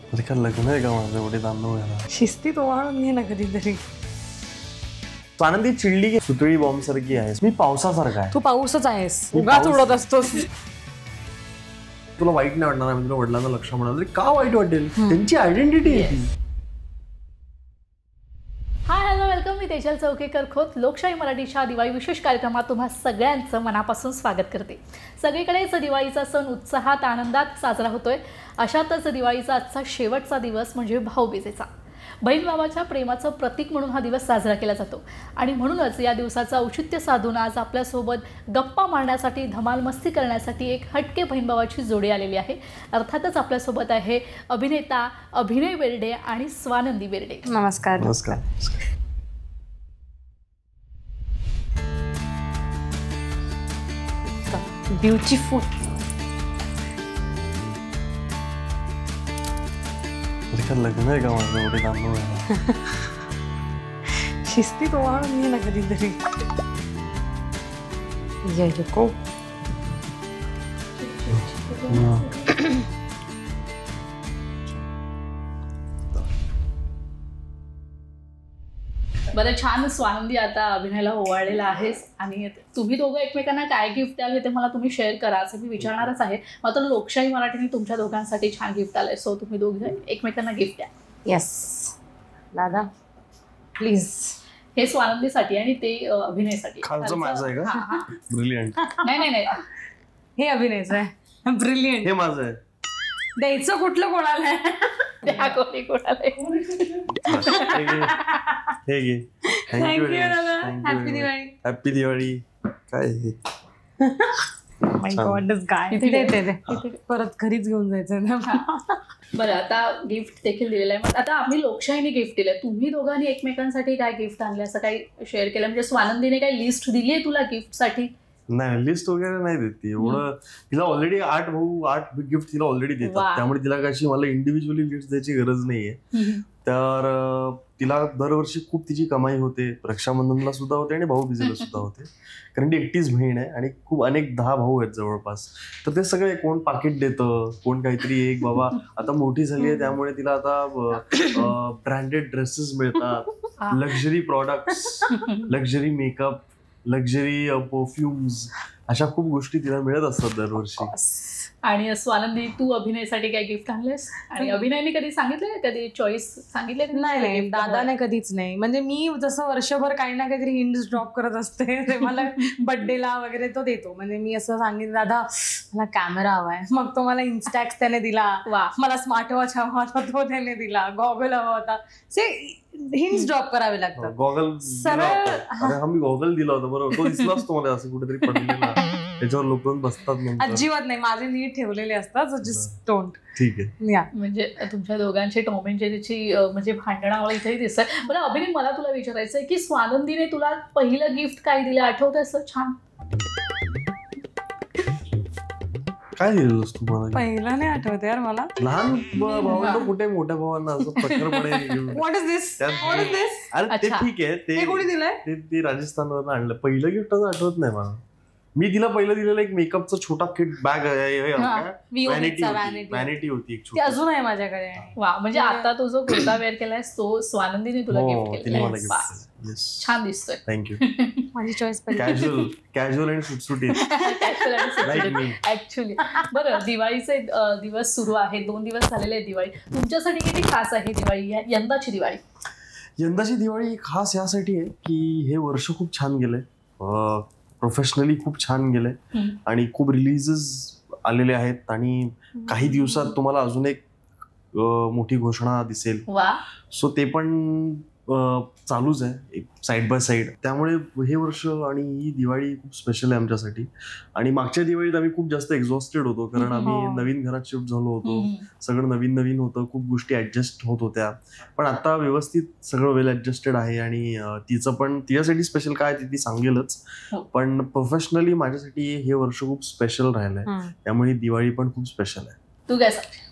अरे का लग्न आहे का माझं एवढे तांदूळ घ्यायला? शिस्तीत ओवाळून घे ना कधीतरी. आनंदी चिडली की सुतळी बॉम्ब सारखी आहेस, मी पावसासारखा आहे. तू पाऊसच आहेस, मी उगाच पाऊस. उडत असतोस. तुला वाईट नाही वाटणार? मी तुला वडिलांना लक्ष म्हणाल तरी का वाईट वाटेल? त्यांची आयडेंटिटी आहे ती. Hi hello welcome. मी तेजल चौकेकर खोत लोकशाही मराठीच्या दिवाळी विशेष कार्यक्रमात तुम्हा सगळ्यांचं मनापासून स्वागत करते. सगळीकडेच दिवाळीचा सण उत्साहात आनंदात साजरा होतोय. अशातच दिवाळीचा आजचा शेवटचा दिवस म्हणजे भाऊबीजेचा. बहीण भावाच्या प्रेमाचं प्रतीक म्हणून हा दिवस साजरा केला जातो आणि म्हणूनच या दिवसाचं औचित्य साधून आज आपल्यासोबत गप्पा मारण्यासाठी धमाल मस्ती करण्यासाठी एक हटके बहीण भावाची जोडी आलेली आहे. अर्थातच आपल्यासोबत आहे अभिनेता अभिनय बेर्डे आणि स्वानंदी बेर्डे. नमस्कार. नमस्कार. ब्युटिफुल. अरे का लग्न आहे का माझं एवढे तांदूळ घ्यायला? शिस्तीत ओवाळून घे ना कधीतरी. जय को बरं, छान. स्वानंदी, आता अभिनयला ओवाळलेला आहेस आणि तुम्ही दोघं एकमेकांना काय गिफ्ट द्याल हे ते मला तुम्ही शेअर करा असं मी विचारणारच आहे. मात्र लोकशाही मराठीने तुमच्या दोघांसाठी छान गिफ्ट आलंय, सो तुम्ही दोघे एकमेकांना गिफ्ट द्या. येस दादा प्लीज. हे स्वानंदीसाठी आणि ते अभिनयसाठी. खालचं माझं आहे का? हा, हा. ब्रिलियंट. नाही हे अभिनयचं आहे. ब्रिलियंट. हे माझं आहे. द्यायचं कुठलं कोणाला? त्या कोणी कोणाला. हे घे. थँक्यू दादा. हॅपी दिवाळी. हॅपी दिवाळी. काय हे? माय गॉड काय ते परत घरीच घेऊन जायचं. बरं, आता गिफ्ट देखील दिलेलं आहे. मग आता आम्ही लोकशाहीने गिफ्ट दिलंय, तुम्ही दोघांनी एकमेकांसाठी काय गिफ्ट आणले असं काही शेअर केलं? म्हणजे स्वानंदीने काही लिस्ट दिली आहे तुला गिफ्टसाठी? नाही, लिस्ट वगैरे नाही देत ती. एवढं तिला ऑलरेडी 8 भाऊ 8 गिफ्ट तिला ऑलरेडी देतात, त्यामुळे तिला कशी मला इंडिव्हिज्युअली गिफ्ट द्यायची गरज नाहीये. तर तिला दरवर्षी खूप तिची कमाई होते. रक्षाबंधनला सुद्धा होते आणि भाऊबीजेला सुद्धा होते, कारण ती एकटीच बहीण आहे आणि खूप अनेक 10 भाऊ आहेत जवळपास. तर ते सगळे कोण पाकिट देतं, कोण काहीतरी एक बाबा आता मोठी झाली आहे त्यामुळे तिला आता ब्रँडेड ड्रेसेस मिळतात, luxury products, luxury makeup, luxury perfumes, अशा खूप गोष्टी तिला मिळत असतात दरवर्षी. आणि स्वानंदी, तू अभिनयसाठी काय गिफ्ट आणलेस? आणि अभिनयने कधी सांगितलं, कधी चॉईस सांगितले? नाही, दादाने कधीच नाही. म्हणजे मी जसं वर्षभर काही ना काहीतरी हिंट्स ड्रॉप करत असते, ते मला बर्थडेला वगैरे तो देतो. म्हणजे मी असं सांगितलं, दादा मला कॅमेरा हवाय, मग तो मला इन्स्टॅक्स त्याने दिला. मला स्मार्ट वॉच हवा होता तो त्याने दिला, गॉगल हवा होता. हिंट्स ड्रॉप करावे लागतात. गॉगल सरळ मी गॉगल दिला होता बरोबर, तो दिसलाच तुम्हाला असं कुठेतरी पडलेला, त्याच्यावर लोक बसतात. अजिबात नाही, माझे नीट ठेवलेले असतात. Just don't. ठीक आहे. म्हणजे तुमच्या दोघांची टॉम अँड जेरीची म्हणजे भांडणं मला इथेही दिसत. बरं अभिनय, मला तुला विचारायचंय की स्वानंदीने तुला पहिलं गिफ्ट काय दिलं, आठवतंय असं छान? काय दिलं तुम्हाला? पहिला नाही आठवत यार मला. लहान भावांना कुठे, मोठ्या भावांना असं प्रखरपणे. What is this? What is this? अरे ते ठीक आहे, ते कोणी दिलंय? ते राजस्थानवरून आणलं. पहिलं गिफ्ट असं आठवत नाही मला. मी तिला पहिलं दिलेलं एक मेकअपचा छोटा किट बॅग, वॅनिटी होती एक छोटी, अजून आहे माझ्याकडे. वा, म्हणजे आता तो जो कुर्ता वेअर केलायस तो स्वानंदीने तुला गिफ्ट केला. छान दिसतोय. थँक्यू. माझी चॉईस कॅज्युअल आणि सुटसुटीत. ऍक्च्युली. बरं, दिवाळीचे दिवस सुरू आहेत, 2 दिवस झालेले आहेत. दिवाळी तुमच्यासाठी किती खास आहे? दिवाळी, यंदाची दिवाळी? यंदाची दिवाळी खास यासाठी आहे की हे वर्ष खूप छान गेलंय, प्रोफेशनली खूप छान गेलंय आणि खूप रिलीजेस आलेले आहेत आणि काही दिवसात तुम्हाला अजून एक मोठी घोषणा दिसेल. सो ते पण चालूच आहे साईड बाय साईड. त्यामुळे हे वर्ष आणि ही दिवाळी खूप स्पेशल आहे आमच्यासाठी. आणि मागच्या दिवाळीत आम्ही खूप जास्त एक्झॉस्टेड होतो, कारण आम्ही नवीन घरात शिफ्ट झालो होतो, सगळं नवीन नवीन होतं, खूप गोष्टी ऍडजस्ट होत होत्या. पण आता व्यवस्थित सगळं वेल ऍडजस्टेड आहे आणि तिचं पण तिच्यासाठी स्पेशल काय ती सांगेलच. पण प्रोफेशनली माझ्यासाठी हे वर्ष खूप स्पेशल राहिलंय, त्यामुळे दिवाळी पण खूप स्पेशल आहे. तू काय सांगते?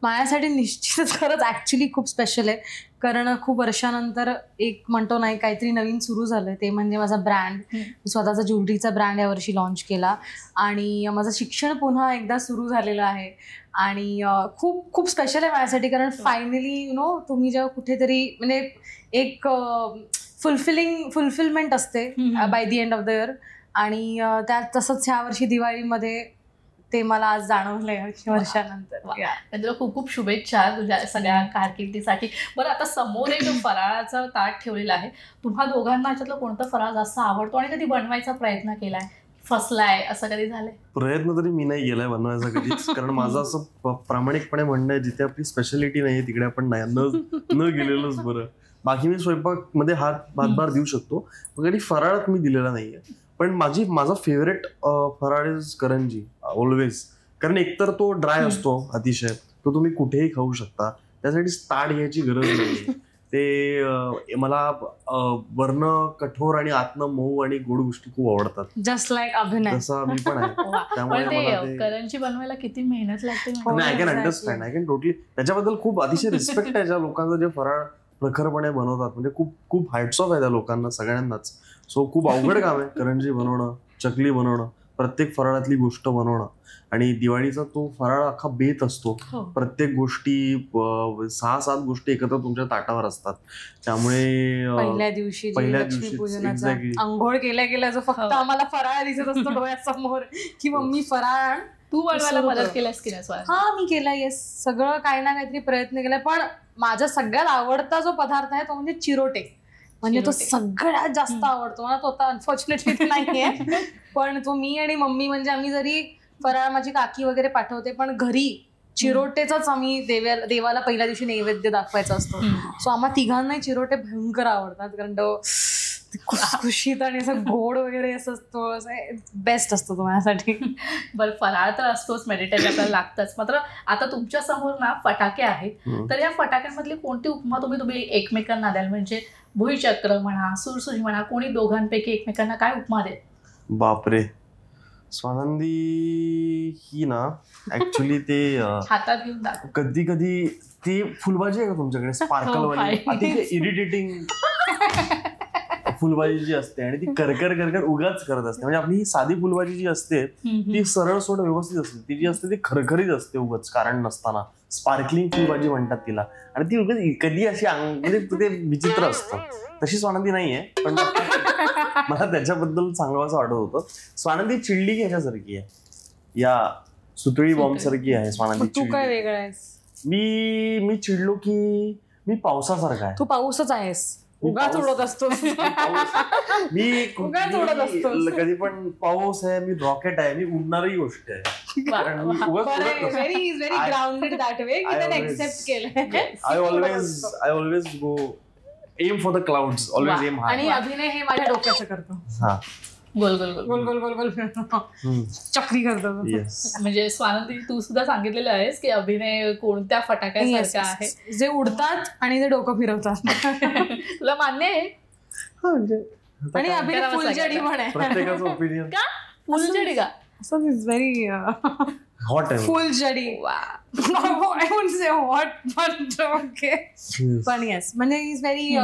माझ्यासाठी निश्चितच खरंच ऍक्च्युली खूप स्पेशल आहे, कारण खूप वर्षानंतर एक म्हणतो नाही काहीतरी नवीन सुरू झालं. ते म्हणजे माझा ब्रँड, स्वतःचा ज्वेलरीचा ब्रँड यावर्षी लॉन्च केला आणि माझं शिक्षण पुन्हा एकदा सुरू झालेलं आहे आणि खूप खूप स्पेशल आहे माझ्यासाठी, कारण फायनली तुम्ही जेव्हा कुठेतरी म्हणजे एक फुलफिलमेंट असते by the end of the year. आणि त्यात तसंच ह्या वर्षी दिवाळीमध्ये ते मला आज जाणवलंय वर्षानंतर. तुला खूप खूप शुभेच्छा तुझ्या सगळ्या कारकिर्दीसाठी. बरं, आता समोर एक फराळाचं ताट ठेवलेलं आहे. तुम्हा दोघांना याच्यातलं कोणतं फराळ जास्त आवडतो आणि कधी बनवायचा प्रयत्न केलाय, फसलाय, असं कधी झालंय? प्रयत्न तरी मी नाही केलाय बनवायचा कधीच, कारण माझं असं प्रामाणिकपणे म्हणणं आहे जिथे आपली स्पेशालिटी नाहीये तिकडे आपण न गेलेलंच बरं. बाकी मी स्वयंपाक मध्ये हातभार देऊ शकतो, पण कधी फराळात मी दिलेला नाहीये. पण माझा फेवरेट फराळ इज करंजी ऑलवेज, कारण एकतर तो ड्राय असतो अतिशय, तो तुम्ही कुठेही खाऊ शकता, त्यासाठी ताट घ्यायची गरज नाही. ते मला वर्ण कठोर आणि आतनं मऊ आणि गोड गोष्टी खूप आवडतात, जस्ट लाईक अभिनय. जसा मी पण आहे. त्यामुळे करंजी बनवायला किती मेहनत लागते. I can understand, I can totally. त्याच्याबद्दल खूप अतिशय रिस्पेक्ट आहे ज्या लोकांचं जे फराळ प्रखरपणे बनवतात. म्हणजे खूप खूप हाईट्स ऑफ आहे त्या लोकांना सगळ्यांनाच. सो खूप अवघड काम आहे करंजी बनवणं, चकली बनवणं, प्रत्येक फराळातली गोष्ट बनवणं. आणि दिवाळीचा तो फराळ अख्खा बेत असतो. प्रत्येक गोष्टी 6-7 गोष्टी एकत्र तुमच्या ताटावर असतात. त्यामुळे पहिल्या दिवशी लक्ष्मीपूजनाचा आंघोळ केल्या जो फक्त आम्हाला फराळ दिसत असतो डोळ्यासमोर की मम्मी फराळ. तू बनवायला मदत केल्यास की नाही? हा, मी केला. येस, सगळं काही ना काहीतरी प्रयत्न केलाय. पण माझा सगळ्यात आवडता जो पदार्थ आहे तो म्हणजे चिरोटे. म्हणजे तो सगळ्यात जास्त आवडतो मला. तो आता अनफॉर्च्युनेटली नाहीये, पण तो मी आणि मम्मी म्हणजे आम्ही जरी फराळ, माझी काकी वगैरे पाठवते, पण घरी चिरोटेचाच आम्ही देवाला पहिल्या दिवशी नैवेद्य दाखवायचा असतो. सो आम्हा तिघांनाही चिरोटे भयंकर आवडतात, कारण तो खुशखुशीत आणि असं गोड वगैरे असं असतो, बेस्ट असतो तो माझ्यासाठी. बरं, फराळ तर असतोच, मेडिटेशन आपल्याला लागतंच. मात्र आता तुमच्या समोर ना फटाके आहेत, तर या फटाक्यांमधली कोणती उपमा तुम्ही एकमेकांना द्याल? म्हणजे भुईचक्र म्हणा, सुरसुरी म्हणा, कोणी दोघांपैकी एकमेकांना काय उपमा दे? बापरे, स्वानंदी ही ना ऍक्च्युली ते हातात घेऊन कधी कधी ती फुलभाजी आहे का तुमच्याकडे, स्पार्कल वाली, अतिशय इरिटेटिंग फुलभाजी जी असते आणि ती करकर उगाच करत असते. म्हणजे आपली ही साधी फुलभाजी जी असते ती सरळ सोड व्यवस्थित असते, ती जी असते ती खरखरीत असते उगाच कारण नसताना. स्पार्कलिंग फुलभाजी म्हणतात तिला. आणि ती उगाच कधी अशी म्हणजे ते विचित्र असतं. तशी स्वानंदी नाहीये, पण मला त्याच्याबद्दल सांगावंसं वाटत होतं. स्वानंदी चिडली की ह्याच्यासारखी आहे, या सुतळी बॉम्ब सारखी आहे स्वानंदी. तू काय वेगळं आहेस? मी चिडलो की मी पावसासारखा आहे. तू पाऊसच आहेस, उगाच उडत असतो. मी कधी पण पाऊस आहे, मी रॉकेट आहे, मी उडणारी गोष्ट आहे. I always go aim for the clouds, always aim high. आणि अभिनय हे माझ्या डोक्याचं करतो. हा, गोल गोल गोल गोल गोल गोल चक्री करतो. म्हणजे स्वानंदी, तू सुद्धा सांगितलेलं आहेस की अभिनय कोणत्या फटाक्यासारखा आहे, जे उडतात आणि जे डोकं फिरवतात. तुला मान्य आहे? आणि अभिनय फुलझडी पण आहे. प्रत्येकाचं ओपिनियन. का फुलझडी? का असं इज व्हेरी हॉट आहे फुलझडी. I won't say hot, but okay. पण येस, म्हणजे इज व्हेरी,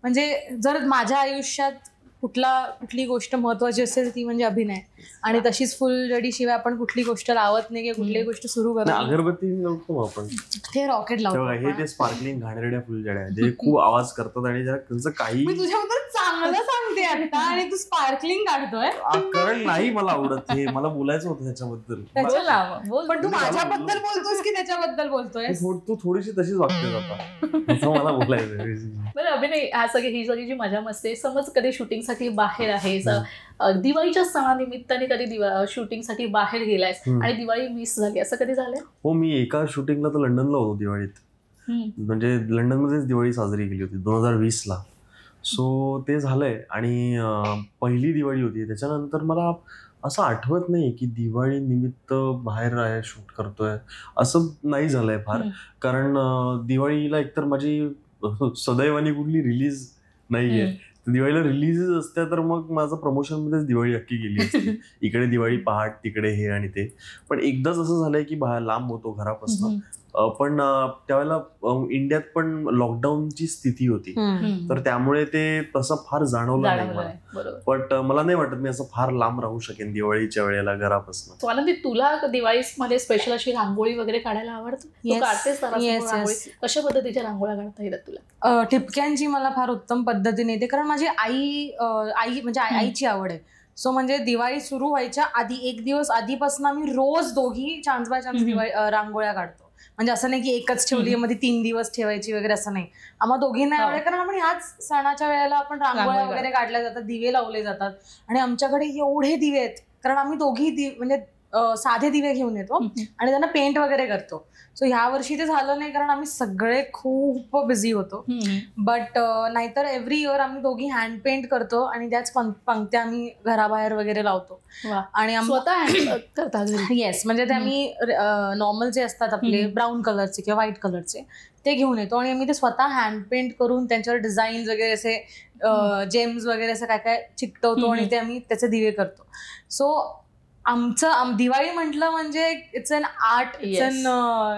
म्हणजे जर माझ्या आयुष्यात कुठली गोष्ट महत्वाची असेल ती म्हणजे अभिनय. आणि तशीच फुलझडी शिवाय आपण कुठली गोष्ट लावत नाही किंवा कुठलीही गोष्ट सुरू करत नाही. अगरबत्ती लावतो आपण, ते रॉकेट लावतो. हे ते स्पार्कलिंग घाणेरड्या फुलझड्या जे खूप आवाज करतात आणि त्यांचं काही. मी तुझ्याबद्दल चांगलं सांगते आता आणि तू स्पार्कलिंग काढतोय. कारण नाही मला आवडत हे, मला बोलायचं होतं त्याच्याबद्दल. पण तू माझ्याबद्दल बोलतोस की त्याच्याबद्दल बोलतोय? तू थोडीशी तशीच वागते जाता, मला बोलायचं. बरं अभिनय, ही सगळी जी मजा मस्ती, समज कधी शूटिंगसाठी बाहेर आहेस, दिवाळीच्या सणानिमित्ताने कधी शूटिंगसाठी बाहेर गेलायस आणि दिवाळी मिस झाली, असं कधी झालंय? हो, मी एका शूटिंगला तर लंडनला होतो दिवाळीत. म्हणजे लंडनमध्येच दिवाळी साजरी केली होती 2020ला. सो ते झालंय. आणि पहिली दिवाळी होती, त्याच्यानंतर मला असं आठवत नाही की दिवाळी निमित्त बाहेर आहे शूट करतोय, असं नाही झालंय फार. कारण दिवाळीला एकतर माझी सदैवानी कुठली रिलीज नाहीये. दिवाळीला रिलीजेस असत्या तर मग माझं प्रमोशन मध्येच दिवाळी अख्खी गेली असती. इकडे दिवाळी पहाट, तिकडे हे आणि ते. पण एकदाच असं झालंय की लांब होतो घरापासून, पण त्यावेळेला इंडियात पण लॉकडाऊनची स्थिती होती, तर त्यामुळे ते तसं फार जाणवलं नाही मला. बट मला नाही वाटत मी असं फार लांब राहू शकेन दिवाळीच्या वेळेला घरापासून. स्वानंदी, तुला दिवाळीमध्ये स्पेशल अशी रांगोळी वगैरे काढायला आवडतं? तू काढतेस रांगोळी? कशा पद्धतीच्या रांगोळ्या काढता येतात तुला? ठिपक्यांची मला फार उत्तम पद्धतीने येते, कारण माझी आई म्हणजे आईची आवड आहे. सो म्हणजे दिवाळी सुरू व्हायच्या आधी 1 दिवस आधीपासून आम्ही रोज दोघी चान्स बाय चान्स रांगोळ्या काढतो. म्हणजे असं नाही की एकच ठेवली मध्ये 3 दिवस ठेवायची वगैरे, असं नाही. आम्हाला दोघींना आवडे, कारण आपण ह्याच सणाच्या वेळेला आपण रांगोळ्या वगैरे काढल्या जातात, दिवे लावले जातात. आणि आमच्याकडे एवढे दिवे आहेत, कारण आम्ही दोघी म्हणजे साधे दिवे घेऊन येतो आणि त्यांना पेंट वगैरे करतो. सो ह्या वर्षी ते झालं नाही, कारण आम्ही सगळे खूप बिझी होतो. बट नाहीतर एव्हरी इयर आम्ही दोघी हँड पेंट करतो आणि त्याच पंक्त्या आम्ही घराबाहेर वगैरे लावतो. आणि येस, म्हणजे ते आम्ही नॉर्मल जे असतात आपले ब्राऊन कलरचे किंवा व्हाईट कलरचे ते घेऊन येतो आणि आम्ही ते स्वतः हँड पेंट करून त्यांच्यावर डिझाईन वगैरे असे जेम्स वगैरे असं काय काय चिकटवतो आणि ते आम्ही त्याचे दिवे करतो. सो आमचं दिवाळी म्हटलं म्हणजे इट्स अन आर्ट, इट्स अन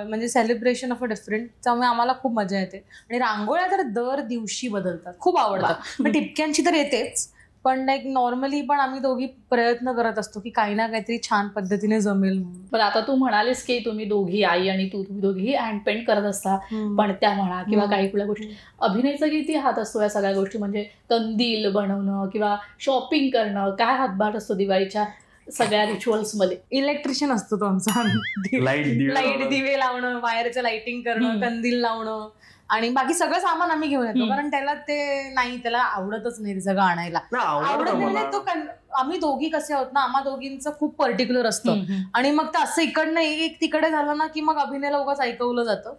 म्हणजे सेलिब्रेशन ऑफ अ डिफरंट. त्यामुळे आम्हाला खूप मजा येते. आणि रांगोळ्या तर दर दिवशी बदलतात, खूप आवडतात. पण टिपक्यांची तर येतेच, पण लाईक नॉर्मली पण आम्ही दोघी प्रयत्न करत असतो की काही ना काहीतरी छान पद्धतीने जमेल. पण आता तू म्हणालीस की तुम्ही दोघी, आई आणि तुम्ही दोघी हँड पेंट करत असता, पण त्या म्हणा किंवा काही कुठल्या गोष्टी, अभिनयचा किती हात असतो या सगळ्या गोष्टी? म्हणजे कंदील बनवणं किंवा शॉपिंग करणं, काय हातभार असतो दिवाळीच्या सगळ्या रिच्युअल्स मध्ये? इलेक्ट्रिशियन असतो तो आमचा. लाईट दिवे लावणं, वायरचं लाइटिंग करणं, कंदील लावणं आणि बाकी सगळं सामान आम्ही घेऊन येतो, कारण त्याला ते नाही, त्याला आवडतच नाही सगळं आणायला. आवडत नाही तो. आम्ही दोघी कसे आहोत ना, आम्हा दोघींचं खूप पर्टिक्युलर असतं आणि मग ते असं इकडनं एक तिकडे झालं ना की मग अभिनयला उगाच ऐकवलं जातं.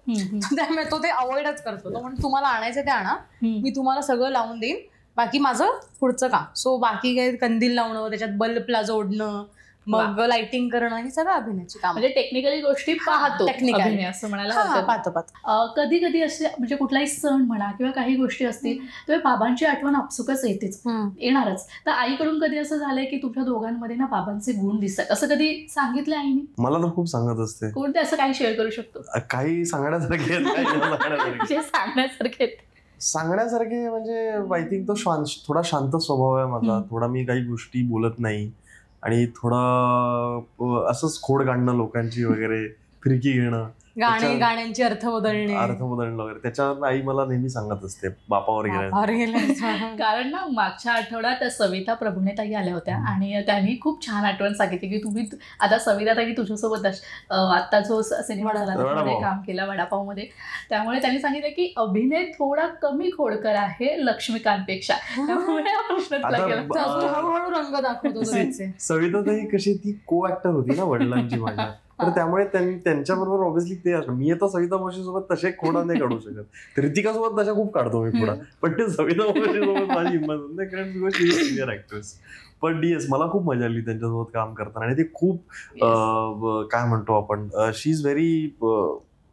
त्यामुळे तो ते अवॉइडच करतो. तो म्हणजे तुम्हाला आणायचं ते आणा, मी तुम्हाला सगळं लावून देईन, बाकी माझं पुढचं काम. सो बाकी काय कंदील लावणं, त्याच्यात बल्बला जोडणं, मग लाइटिंग करणं, हे सगळं अभिनयाची काम. म्हणजे टेक्निकली गोष्टी पाहतो, टेक्निकली असं म्हणायला पाहतो. कधी कधी असे म्हणजे कुठलाही सण म्हणा किंवा काही गोष्टी असतील तर बाबांची आठवण आपसुकच येतेच, येणारच. तर आईकडून कधी असं झालंय की तुमच्या दोघांमध्ये ना बाबांचे गुण दिसतात, असं कधी सांगितलं आईने? मला तर खूप सांगत असते. कोणते असं काही शेअर करू शकतो? काही सांगण्यासारखे म्हणजे आय थिंक तो थोडा शांत स्वभाव आहे माझा. थोडा मी काही गोष्टी बोलत नाही आणि थोडा असंच खोड काढणं लोकांची वगैरे, फिरकी घेणं, गाण्यांची अर्थ बदलणं वगैरे, त्याच्यावर आई मला नेहमी सांगत असते बापावर गेल्या. कारण ना मागच्या आठवड्यात सविता प्रभुनेताई आल्या होत्या आणि त्यांनी खूप छान आठवण सांगितली की तुम्ही आता सविताताई तुझ्यासोबत आता जो सिनेमा झाला त्यामध्ये काम केला वडापाव मध्ये, त्यामुळे त्यांनी सांगितलं की अभिनय थोडा कमी खोडकर आहे लक्ष्मीकांतपेक्षा. त्यामुळे हा प्रश्न तुला केला, हळूहळू रंग दाखवतो. सविताताई कशी ती को ऍक्टर होती ना वडिलांची माझ्या, तर त्यामुळे त्यांच्याबरोबर ऑब्व्हियसली ते असतं. मी आता सविता मावशीसोबत तसे खोडा नाही काढू शकत. ऋतिकासोबत तशा खूप काढतो मी खोडा, पण ते सविता मावशीसोबत माझी हिंमत नाही, कारण because she is senior actress. पण येस, मला खूप मजा आली त्यांच्यासोबत काम करताना. आणि ते खूप काय म्हणतो आपण, शी इज व्हेरी,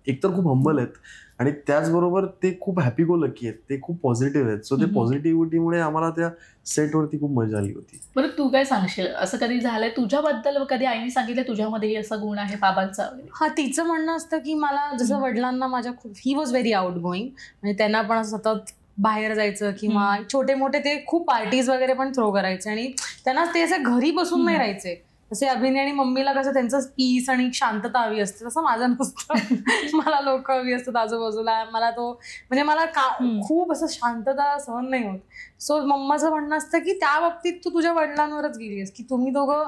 एकतर खूप हंबल आहेत आणि त्याचबरोबर ते खूप हॅपी गो लकी आहेत, ते खूप पॉझिटिव्ह आहेत. सो ते पॉझिटिव्हिटीमुळे आम्हाला त्या सेटवरती खूप मजा आली होती. बरं, तू काय सांगशील, असं कधी झालंय तुझ्याबद्दल, कधी आईने सांगितलं तुझ्यामध्येही असा गुण आहे बाबांचा? हा, तिचं म्हणणं असतं की मला जसं वडिलांना माझ्या खूप, he was very out going, म्हणजे त्यांना पण सतत बाहेर जायचं किंवा छोटे मोठे ते खूप पार्टीज वगैरे पण थ्रो करायचे आणि त्यांना ते असे घरी बसून नाही राहायचे. जसे अभिनय आणि मम्मीला कसं त्यांचं पीस आणि शांतता हवी असते, तसं माझं नसतं. मला लोक हवी असतात आजूबाजूला. मला तो म्हणजे मला खूप असं शांतता सहन नाही होत. सो मम्माचं म्हणणं असतं की त्या बाबतीत तू तुझ्या वडिलांवरच गेलीस की तुम्ही दोघं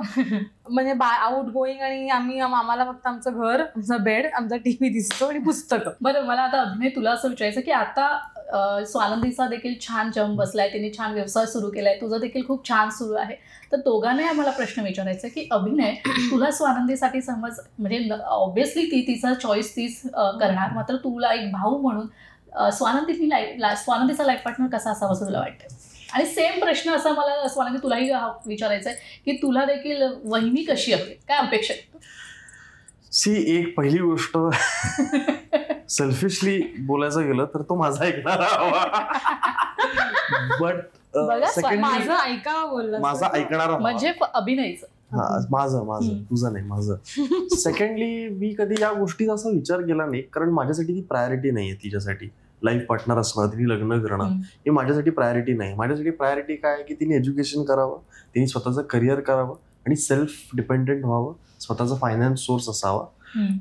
म्हणजे आउट गोईंग आणि आम्हाला फक्त आमचं घर, आमचा बेड, आमचा टीव्ही दिसतो आणि पुस्तकं. बरं, मला आता अभिनय तुला असं विचारायचं की आता स्वानंदीचा देखील छान जम बसलाय, तिने छान व्यवसाय सुरू केलाय, तुझं देखील खूप छान सुरू आहे. तर दोघांनाही आम्हाला प्रश्न विचारायचा की अभिनय, तुला स्वानंदीसाठी समज, म्हणजे ऑब्व्हियसली ती तिचा चॉईस तीच करणार, मात्र तुला एक भाऊ म्हणून स्वानंदीचा लाईफ पार्टनर कसा असावा असं तुला वाटतं? आणि सेम प्रश्न असा मला स्वानंदी तुलाही विचारायचा आहे की तुला देखील वहिनी कशी हवी, काय अपेक्षा आहे? एक पहिली गोष्ट सेल्फिशली बोलायचं गेलं तर तो माझा ऐकणारा हवा, बट माझं ऐकावं बोललं, माझा ऐकणारा, म्हणजे अभिनयचं माझं तुझं नाही, माझं. सेकंडली मी कधी या गोष्टीचा असा विचार केला नाही, कारण माझ्यासाठी ती प्रायोरिटी नाहीये. तिच्यासाठी लाईफ पार्टनर असणं, तिने लग्न करणं हे माझ्यासाठी प्रायोरिटी नाही. माझ्यासाठी प्रायोरिटी काय की तिने एज्युकेशन करावं, तिने स्वतःचं करिअर करावं आणि सेल्फ डिपेंडेंट व्हावं, स्वतःचा फायनान्स सोर्स असावा.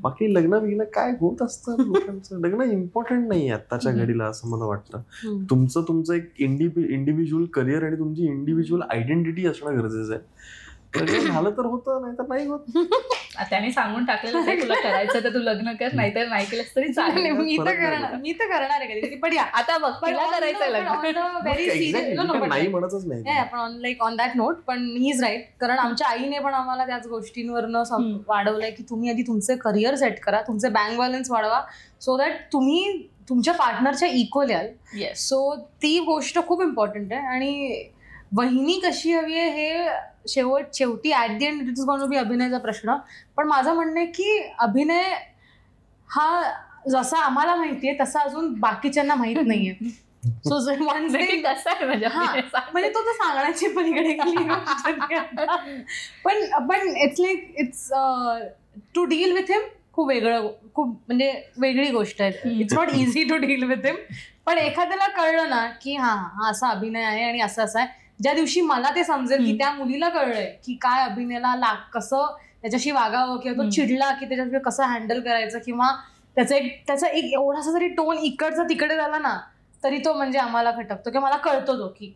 बाकी लग्न काय होत असतं लोकांचं. लग्न इम्पॉर्टंट नाहीये आत्ताच्या घडीला असं मला वाटतं. तुमचं एक इंडिव्हिज्युअल करिअर आणि तुमची इंडिव्हिज्युअल आयडेंटिटी असणं गरजेचं आहे. झालं तर होतं, नाही तर नाही होत. त्याने सांगून टाकलेलं आहे तुला करायचं तर तू लग्न कर, नाहीतर नाही केलंस तरी चालेल. मी तर करणार आहे कधी. पण आता बघ तिला करायचंय लग्न, नाही म्हणतच नाही. पण लाईक ऑन दॅट नोट, पण ही इज राईट. कारण आमच्या आईने पण आम्हाला त्याच गोष्टींवरनं वाढवलंय की तुम्ही आधी तुमचे करिअर सेट करा, तुमचे बँक बॅलन्स वाढवा, सो दॅट तुम्ही तुमच्या पार्टनरच्या इक्वल याल. सो ती गोष्ट खूप इम्पॉर्टंट आहे. आणि वहिनी कशी हवी आहे हे शेवटी at the end it is going to be अभिनयचा प्रश्न. पण माझं म्हणणं आहे की अभिनय हा जसा आम्हाला माहितीये तसा अजून बाकीच्यांना माहित नाहीये. सो कसं आहे म्हणजे तो तर सांगण्याची पलीकडे पण it's to deal with him खूप म्हणजे वेगळी गोष्ट आहे. It's not easy to deal with him. पण एखाद्याला कळलं ना की हा असा अभिनय आहे आणि असं आहे, ज्या दिवशी मला ते समजेल की त्या मुलीला कळलंय की काय अभिनयाला कसं त्याच्याशी वागावं, किंवा तो चिडला की त्याच्यात कसं हँडल करायचं, किंवा त्याचा एक एवढासा जरी टोन इकडचा तिकडे झाला ना तरी तो म्हणजे आम्हाला खटकतो, किंवा मला कळतो तो की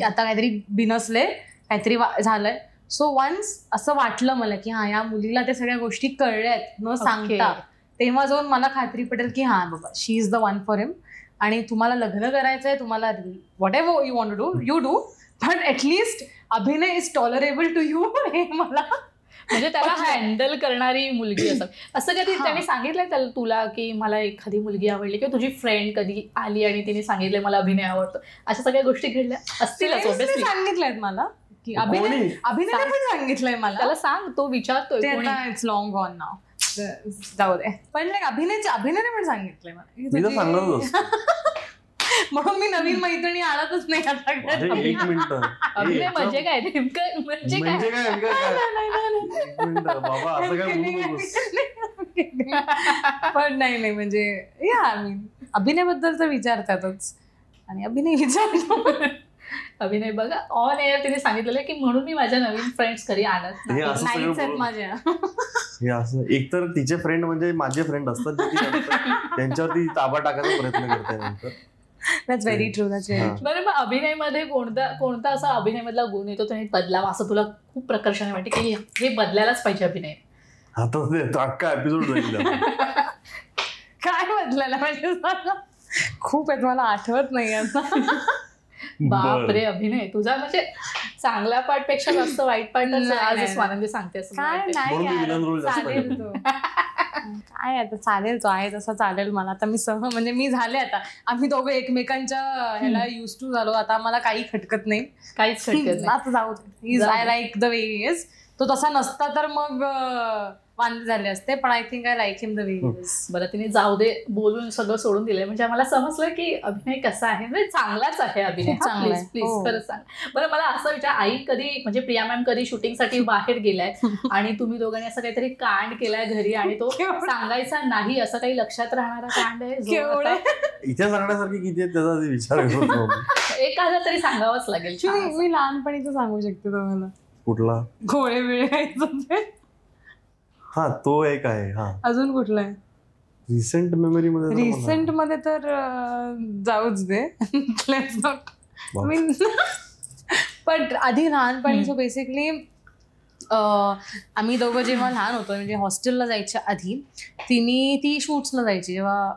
आता काहीतरी बिनसले, काहीतरी झालंय. सो वन्स असं वाटलं मला की या मुलीला त्या सगळ्या गोष्टी कळल्यात न सांगता, तेव्हा जाऊन मला खात्री पटेल की बाबा she is the one for him. आणि तुम्हाला लग्न करायचंय, तुम्हाला whatever you want to do you do, पण at least Abhinay is tolerable to you हे मला म्हणजे त्याला हँडल करणारी मुलगी असं कधी त्याने सांगितलंय तुला की मला एखादी मुलगी आवडली, किंवा तुझी फ्रेंड कधी आली आणि तिने सांगितलंय मला अभिनय आवडतो, अशा सगळ्या गोष्टी घडल्या असतीलच ऑब्व्हियसली. सांगितलंय मला की अभिनय पण सांगितलंय मला. त्याला सांग, तो विचारतोय. इट्स लॉंग गॉन नाव, जाऊ दे. पण अभिनयने पण सांगितलंय मला, म्हणून मी नवीन मैत्रिणी आणतच नाही आता. एक मिनिट, अभिनय म्हणजे काय नेमकं, म्हणजे बाबा असं काय. पण नाही म्हणजे अभिनयबद्दल तर विचारतातच आणि अभिनय विचारतो. अभिनय बघा ऑन एअर तिने सांगितलेलं की म्हणून मी माझ्या नवीन फ्रेंड्स घरी आणत नाहीच आहेत माझ्या. हे असं एकतर तिचे फ्रेंड म्हणजे माझे फ्रेंड असतात, त्यांच्यावरती ताबा टाकायचा प्रयत्न करते नंतर. That's very true. That's very true. बरं, मग अभिनयमध्ये कोणता असा अभिनयमधला गुण येतो तुम्ही बदलावा असं तुला खूप प्रकर्षाने वाटते की हे बदलायलाच पाहिजे अभिनय? अख्खा एपिसोड काय बदलायला पाहिजे? खूप आहेत, मला आठवत नाही आता. बापरे, अभिनय तुझा म्हणजे चांगल्या पार्ट पेक्षा जास्त वाईट पार्ट आज स्वानंदी सांगते असं काय नाही. काय आता चालेल, तो आहे तसा चालेल मला. आता मी झाले, आता आम्ही दोघं एकमेकांच्या ह्याला युज टू झालो, आता मला काही खटकत नाही, काहीच खटकत नाही. आता जाऊ दे. I like the way he is. तो तसा नसता तर मग वांदे झाले असते, पण I think I like him the way he is. बरं, तिने जाऊ दे बोलून सगळं सोडून दिलंय, म्हणजे मला समजलं की अभिनय कसा आहे, म्हणजे चांगलाच आहे अभिनय. प्लीज प्लीज खरंच सांग. बरं, मला असं विचार, आई कधी म्हणजे प्रिया मॅम कधी शूटिंगसाठी बाहेर गेलाय आणि तुम्ही दोघांनी असं काहीतरी कांड केलाय घरी आणि तो सांगायचा नाही, असं काही लक्षात राहणारा कांड आहे इथे सांगण्यासारखी किती आहे त्याचा विचार करतो. एखादा तरी सांगावंच लागेल. मी लहानपणीच सांगू शकते तुम्हाला. कुठला? घोडे वेळ खायचं. हा, तो एक आहे. हा, अजून कुठला आहे रिसेंट मेमरी मध्ये? रिसेंट मध्ये तर जाऊच दे. पण आधी लहानपणी सो बेसिकली आम्ही दोघं जेव्हा लहान होतो, म्हणजे हॉस्टेलला जायच्या आधी ती शूट्सला जायची, जेव्हा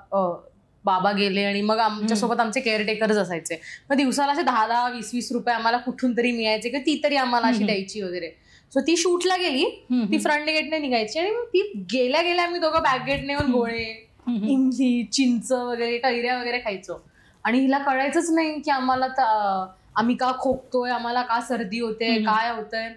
बाबा गेले आणि मग आमच्यासोबत आमचे केअरटेकर्स असायचे. मग दिवसाला असे 10-10, 20-20 रुपये आम्हाला कुठून तरी मिळायचे किंवा ती तरी आम्हाला अशी द्यायची वगैरे. सो ती शूटला गेली, ती फ्रंट गेटने निघायची आणि ती गेल्या आम्ही दोघं बॅक गेटने येऊन गोळे, इमली, चिंच वगैरे, कैऱ्या वगैरे खायचो. आणि हिला कळायचंच नाही की आम्हाला आम्ही का खोकतोय, आम्हाला का सर्दी होते, काय होतंय.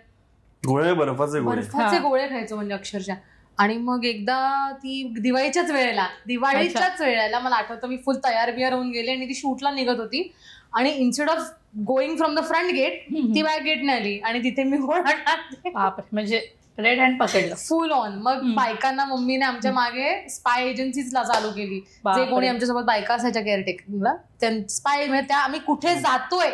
गोळे बर्फाचे गोळे खायचो, म्हणजे अक्षरशः. आणि मग एकदा ती दिवाळीच्याच वेळेला मला आठवतं, मी फुल तयार बियार होऊन गेले आणि ती शूटला निघत होती आणि instead of going from the front gate ती बॅक गेटने आली आणि तिथे मी घोडा टाकते. म्हणजे रेड हँड पकडलं फुल ऑन. मग बायकांना मम्मीने आमच्या मागे स्पाय एजन्सीज चालू केली. जे कोणी आमच्यासोबत बायका असायच्या केअरटेकिंगला, स्पाय म्हणजे त्या आम्ही कुठे जातोय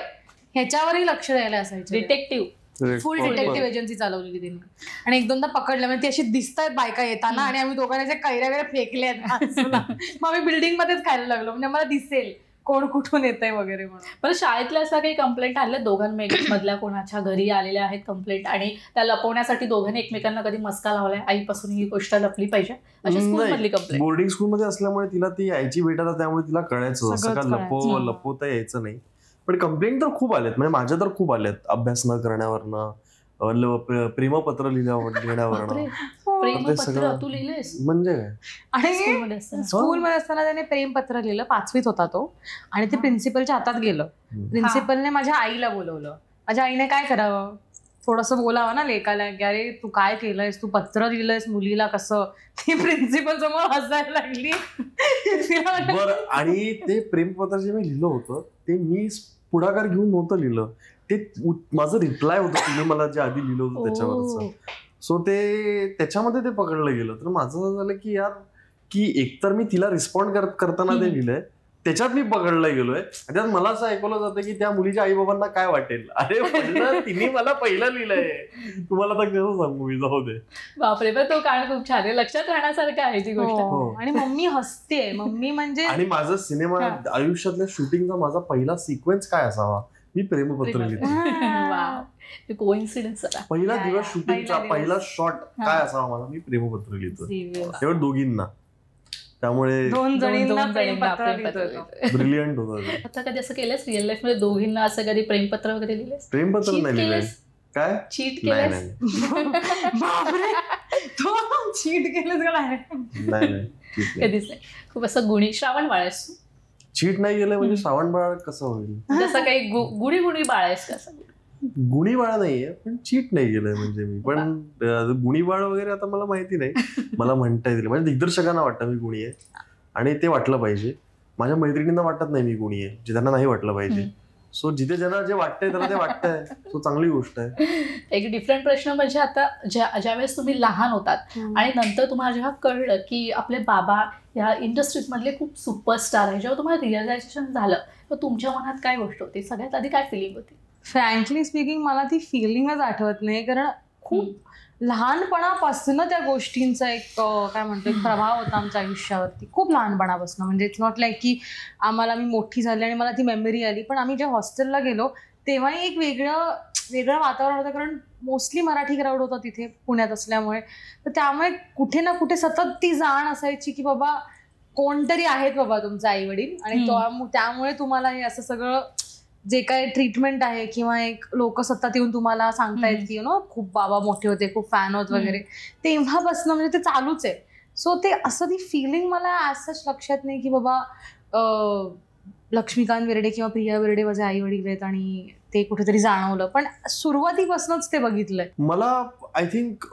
ह्याच्यावरही लक्ष द्यायला असायचे. डिटेक्टिव्ह, फुल डिटेक्टिव्ह एजन्सी चालवलेली त्यांनी. आणि एक दोनदा पकडलं, म्हणजे ती अशी दिसतायत बायका येताना आणि आम्ही दोघांना कैऱ्या वगैरे फेकल्यात. मग आम्ही बिल्डिंग मध्येच खायला लागलो, म्हणजे मला दिसेल कोण कुठून येतंय वगैरे म्हणून. पण शाळेतल्या असा काही कंप्लेंट आल्या दोघांमधल्या कोणाच्या घरी आलेल्या आहेत कंप्लेंट, आणि त्या लपवण्यासाठी दोघांनी एकमेकांना कधी मस्का लावलाय, आईपासून ही गोष्ट लपली पाहिजे अशी स्कूल मधली कंप्लेंट? बोर्डिंग स्कूलमध्ये असल्यामुळे तिला ती यायची भेटायला, त्यामुळे तिला कळायचं असं का लपवता यायचं नाही. पण कंप्लेंट तर खूप आल्यात, म्हणजे माझ्या तर खूप आल्यात. अभ्यास न करण्यावरनं, प्रेमपत्र लिहिण्यावरनं. तू लिहिलेस म्हणजे काय? आणि स्कूलमध्ये असताना त्याने प्रेमपत्र लिहिलं. 5वीत होता तो आणि ते प्रिन्सिपलच्या हातात गेलं. प्रिन्सिपलने माझ्या आईला बोलवलं. माझ्या आईने काय करावं, थोडंसं बोलावं ना लेकाला, की अरे तू काय केलंयस, तू पत्र लिहिलंयस मुलीला कसं. ती प्रिन्सिपल समोर हसायला लागली. बरं, आणि ते प्रेमपत्र जे मी लिहिलं होतं ते मी पुढाकार घेऊन नव्हतं लिहिलं, ते माझं रिप्लाय होतं तुम्ही मला जे आधी लिहिलं होतं त्याच्यावरचं. सो ते त्याच्यामध्ये ते पकडलं गेलं. तर माझं असं झालं की यार, की एकतर मी तिला रिस्पॉन्ड करताना ते लिहिलंय, त्याच्यात मी पकडला गेलोय. त्यात मला असं ऐकवलं जातं की त्या मुलीच्या आई बाबांना काय वाटेल. अरे म्हणलं तिने मला पहिलं लिहिलंय, तुम्हाला तर कसं सांगू मी, जाऊ दे. बापरे, पण तो काळ खूप छान आहे, लक्षात राहण्यासारखं आहे ती गोष्ट. आणि मम्मी हसते, मम्मी म्हणजे. आणि माझा सिनेमा आयुष्यातल्या शूटिंगचा माझा पहिला सिक्वेन्स काय असावा, मी प्रेमपत्र लिहितो. कोइन्सिडन्स. पहिला दिवस शूटिंगचा पहिला शॉट काय असावा माझा, मी प्रेमपत्र लिहितो. तेव्हा दोघींना, त्यामुळे दोन जणींना ब्रिलियंट होतं. आता कधी असं केलंस रिअल लाईफ मध्ये दोघींना असं कधी प्रेमपत्र वगैरे लिहिलेस? प्रेमपत्र नाही लिहिलंय. काय चीट केलंस? चीट केलंस का? नाही, कधीच नाही. खूप असं गुणी श्रावण बाळायस? चीट नाही गेलं म्हणजे श्रावण बाळ कसं होईल? जसं काही गुणी गुणी बाळायस कसं? गुणी बाळ नाहीये, पण चीट नाही गेलंय म्हणजे मी. पण गुणी बाळ वगैरे आता मला माहिती नाही, मला म्हणता येईल. म्हणजे दिग्दर्शकांना वाटतं मी गुणी आहे आणि ते वाटलं पाहिजे. माझ्या मैत्रिणींना वाटत नाही मी गुणी आहे, जे त्यांना नाही वाटलं पाहिजे. सो जिथे ज्यांना जे वाटतंय त्याला ते वाटतंय, सो चांगली गोष्ट आहे. एक डिफरंट प्रश्न म्हणजे आता ज्यावेळेस तुम्ही लहान होतात आणि नंतर तुम्हाला जेव्हा कळलं की आपले बाबा या इंडस्ट्रीत मधले खूप सुपरस्टार आहे, जेव्हा तुम्हाला रिअलायझेशन झालं तर तुमच्या मनात काय गोष्ट होती, सगळ्यात आधी काय फिलिंग होती? फ्रँकली स्पीकिंग मला ती फिलिंगच आठवत नाही, कारण खूप लहानपणापासून त्या गोष्टींचा एक काय म्हणतो एक प्रभाव होता आमच्या आयुष्यावरती, खूप लहानपणापासून. म्हणजे इट्स नॉट लाईक की आम्हाला मी मोठी झाली आणि मला ती मेमरी आली. पण आम्ही जेव्हा हॉस्टेलला गेलो तेव्हाही एक वेगळं वातावरण होतं, कारण मोस्टली मराठी क्राऊड होता तिथे पुण्यात असल्यामुळे. तर त्यामुळे कुठे ना कुठे सतत ती जाण असायची की बाबा कोणतरी आहेत बाबा तुमचे आई वडील, आणि त्यामुळे तुम्हाला हे असं सगळं जे काय ट्रीटमेंट आहे किंवा एक लोक सतत येऊन तुम्हाला सांगतायत की खूप बाबा मोठे होते, खूप फॅन होत वगैरे, तेव्हापासून म्हणजे ते चालूच आहे. सो ते असं ती फिलिंग मला ॲज लक्षात नाही की बाबा लक्ष्मीकांत बेर्डे किंवा प्रिया बेर्डे माझे आई वडील आहेत आणि ते कुठेतरी जाणवलं. पण सुरुवातीपासूनच ते बघितलंय मला. आय थिंक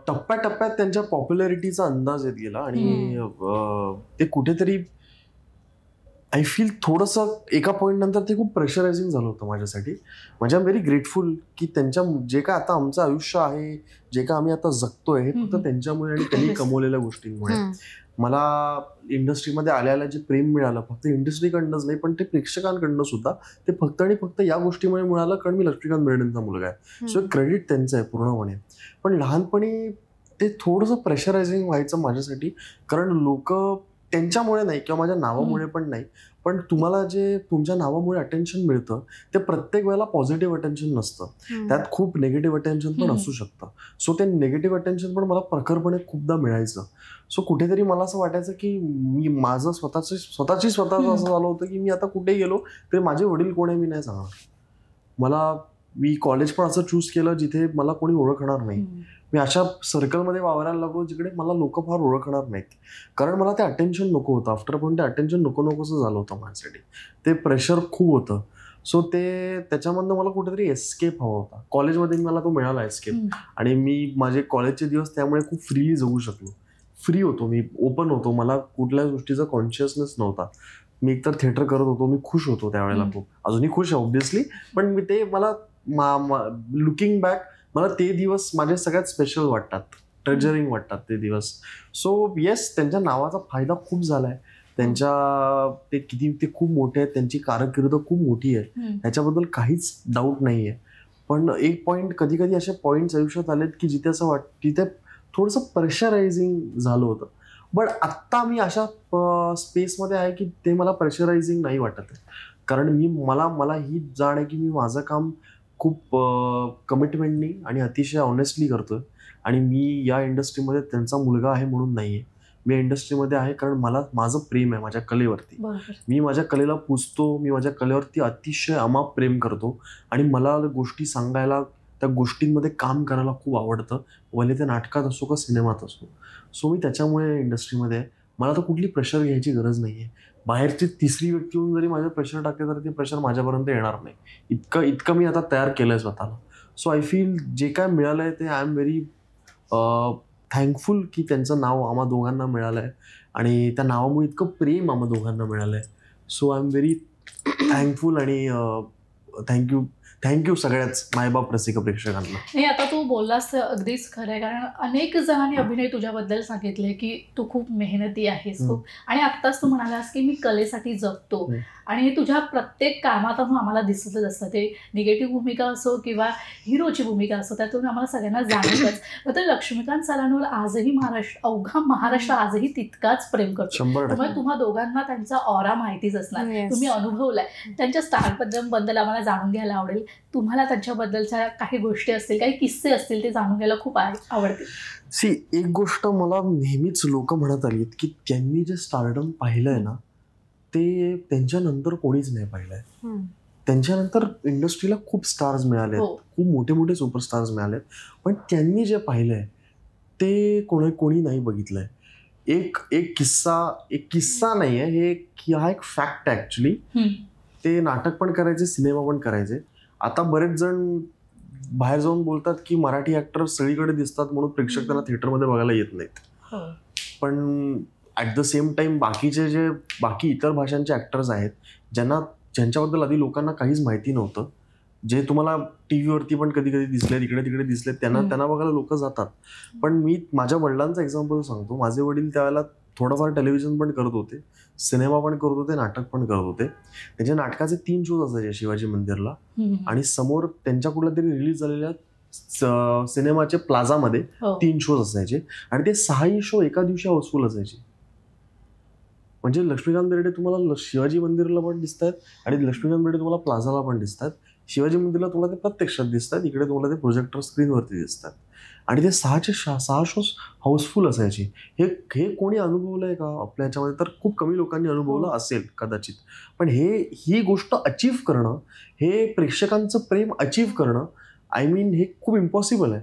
टप्प्याटप्प्यात त्यांच्या पॉप्युलॅरिटीचा अंदाज येत गेला आणि ते कुठेतरी आय फील थोडंसं एका पॉईंट नंतर ते खूप प्रेशरायझिंग झालं होतं माझ्यासाठी. म्हणजे आय एम व्हेरी ग्रेटफुल की त्यांच्या जे काय आता आमचं आयुष्य आहे, जे काय आम्ही आता जगतोय, हे फक्त त्यांच्यामुळे आणि त्यांनी कमवलेल्या गोष्टींमुळे. मला इंडस्ट्रीमध्ये आल्याला जे प्रेम मिळालं, फक्त इंडस्ट्रीकडनंच नाही पण ते प्रेक्षकांकडनं सुद्धा, ते फक्त आणि फक्त या गोष्टीमुळे मिळालं कारण मी लक्ष्मीकांत बेर्डेंचा मुलगा आहे. सो क्रेडिट त्यांचं आहे पूर्णपणे. पण लहानपणी ते थोडंसं प्रेशरायझिंग व्हायचं माझ्यासाठी, कारण लोक त्यांच्यामुळे नाही किंवा माझ्या नावामुळे पण नाही, पण तुम्हाला जे तुमच्या नावामुळे अटेन्शन मिळतं ते प्रत्येक वेळेला पॉझिटिव्ह अटेन्शन नसतं, त्यात खूप निगेटिव्ह अटेन्शन पण असू शकतं. सो ते निगेटिव्ह अटेन्शन पण मला प्रखरपणे खूपदा मिळायचं. सो कुठेतरी मला असं वाटायचं की मी माझं स्वतःच असं झालं होतं की मी आता कुठे गेलो तरी माझे वडील कोण आहे मी नाही सांगणार. मी कॉलेज पण असं चूज केलं जिथे मला कोणी ओळखणार नाही. मी अशा सर्कलमध्ये वावरायला लागलो जिकडे मला लोक फार ओळखणार नाहीत, कारण मला ते अटेन्शन नको होतं. आफ्टर पण ते अटेन्शन नकोसं झालं होतं माझ्यासाठी. ते प्रेशर खूप होतं. सो ते त्याच्यामधनं मला कुठेतरी एस्केप हवा होता. कॉलेजमध्ये मला तो मिळाला एस्केप. आणि मी माझे कॉलेजचे दिवस त्यामुळे खूप फ्रीली जगू शकलो. फ्री होतो मी, ओपन होतो. मला कुठल्याच गोष्टीचा कॉन्शियसनेस नव्हता. मी एकतर थिएटर करत होतो, मी खुश होतो त्यावेळेला खूप. अजूनही खुश आहे ऑब्व्हियसली, पण मी ते मला लुकिंग बॅक मला ते दिवस माझे सगळ्यात स्पेशल वाटतात, ट्रेजरिंग वाटतात ते दिवस. सो येस, त्यांच्या नावाचा फायदा खूप झालाय. ते खूप मोठे आहेत, त्यांची कारकीर्द खूप मोठी आहे, ह्याच्याबद्दल काहीच डाऊट नाहीये. पण एक पॉइंट, कधी कधी असे पॉइंट्स आयुष्यात आलेत की जिथे असं तिथे थोडंसं प्रेशरायझिंग झालं होतं. बट आत्ता मी अशा स्पेसमध्ये आहे की ते मला प्रेशरायझिंग नाही वाटत आहे. कारण मला ही जाण आहे की मी माझं काम खूप कमिटमेंटनी आणि अतिशय ऑनेस्टली करतोय. आणि मी या इंडस्ट्रीमध्ये त्यांचा मुलगा आहे म्हणून नाहीये. मी इंडस्ट्रीमध्ये आहे कारण माझं प्रेम आहे माझ्या कलेवरती. मी माझ्या कलेला पुजतो, मी माझ्या कलेवरती अतिशय अमाप प्रेम करतो. आणि मला गोष्टी सांगायला, त्या गोष्टींमध्ये काम करायला खूप आवडतं, भले ते नाटकात असो का सिनेमात असो. सो मी त्याच्यामुळे इंडस्ट्रीमध्ये आहे. मला तर कुठली प्रेशर घ्यायची गरज नाही आहे. बाहेरची तिसरी व्यक्ती येऊन जरी माझ्या प्रेशर टाकले तर ते प्रेशर माझ्यापर्यंत येणार नाही. इतकं मी आता तयार केलंय स्वतःला. सो आय फील जे काय मिळालंय ते आय एम व्हेरी थँकफुल की त्यांचं नाव आम्हा दोघांना मिळालंय आणि त्या नावामुळे इतकं प्रेम आम्हा दोघांना मिळालंय. So I am very thankful आणि थँक्यू सगळ्याच मायबाप रसिक प्रेक्षकांना. नाही, आता तू बोललास अगदीच खरं आहे. कारण अनेक जणांनी अभिनय तुझ्याबद्दल सांगितले की तू खूप मेहनती आहेस खूप. आणि आत्ताच तू म्हणालास की मी कलेसाठी जगतो. आणि तुझ्या प्रत्येक कामातून आम्हाला दिसतच असतं. ते निगेटिव्ह भूमिका असो किंवा हिरोची भूमिका असो, त्यातून आम्हाला सगळ्यांना जाणवतच. तर लक्ष्मीकांत सरांवर आजही अवघा महाराष्ट्र आजही तितकाच प्रेम करतो. त्यामुळे तुम्हा दोघांना त्यांचा ऑरा माहितीच असणार, तुम्ही अनुभवलाय. त्यांच्या स्टारबद्दल आम्हाला जाणून घ्यायला आवडेल. तुम्हाला त्यांच्याबद्दलच्या काही गोष्टी असतील, काही किस्से असतील, ते जाणून घ्यायला खूप आवडतील. एक गोष्ट मला नेहमीच लोक म्हणत आली की त्यांनी जे स्टारडम पाहिलंय ना ते त्यांच्यानंतर कोणीच नाही पाहिलंय. त्यांच्यानंतर इंडस्ट्रीला खूप स्टार्स मिळाले, खूप मोठे मोठे सुपरस्टार्स मिळालेत, पण त्यांनी जे पाहिलंय ते कोणी नाही बघितलंय. एक किस्सा नाहीये, हा एक फॅक्ट आहे ऍक्च्युली. ते नाटक पण करायचे, सिनेमा पण करायचे. आता बरेच जण बाहेर जाऊन बोलतात की मराठी ऍक्टर सगळीकडे दिसतात म्हणून प्रेक्षक त्यांना थिएटरमध्ये बघायला येत नाहीत. पण ॲट द सेम टाइम बाकी इतर भाषांचे ऍक्टर्स आहेत ज्यांच्याबद्दल आधी लोकांना काहीच माहिती नव्हतं, जे तुम्हाला टीव्हीवरती पण कधी कधी दिसलेत, इकडे तिकडे दिसलेत, त्यांना बघायला लोक जातात. पण मी माझ्या वडिलांचा एक्झाम्पल सांगतो. माझे वडील त्यावेळेला थोडंफार टेलिव्हिजन पण करत होते, सिनेमा पण करत होते, नाटक पण करत होते. त्यांच्या नाटकाचे 3 शोज असायचे शिवाजी मंदिरला. आणि समोर त्यांच्या कुठल्या तरी रिलीज झालेल्या सिनेमाच्या प्लाझामध्ये 3 शोज असायचे. आणि ते 6ही शो एका दिवशी हाऊसफुल असायचे. म्हणजे लक्ष्मीकांत बेर्डे तुम्हाला शिवाजी मंदिरला पण दिसतात आणि लक्ष्मीकांत बेर्डे तुम्हाला प्लाझाला पण दिसतात. शिवाजी मंदिरला तुम्हाला ते प्रत्यक्षात दिसतात, इकडे तुम्हाला ते प्रोजेक्टर स्क्रीनवरती दिसतात. आणि ते 6 शोज हाऊसफुल असायचे. हे कोणी अनुभवलंय का आपल्या ह्याच्यामध्ये? तर खूप कमी लोकांनी अनुभवलं असेल कदाचित. पण ही गोष्ट अचीव्ह करणं, हे प्रेक्षकांचं प्रेम अचीव्ह करणं, आय मीन हे खूप इम्पॉसिबल आहे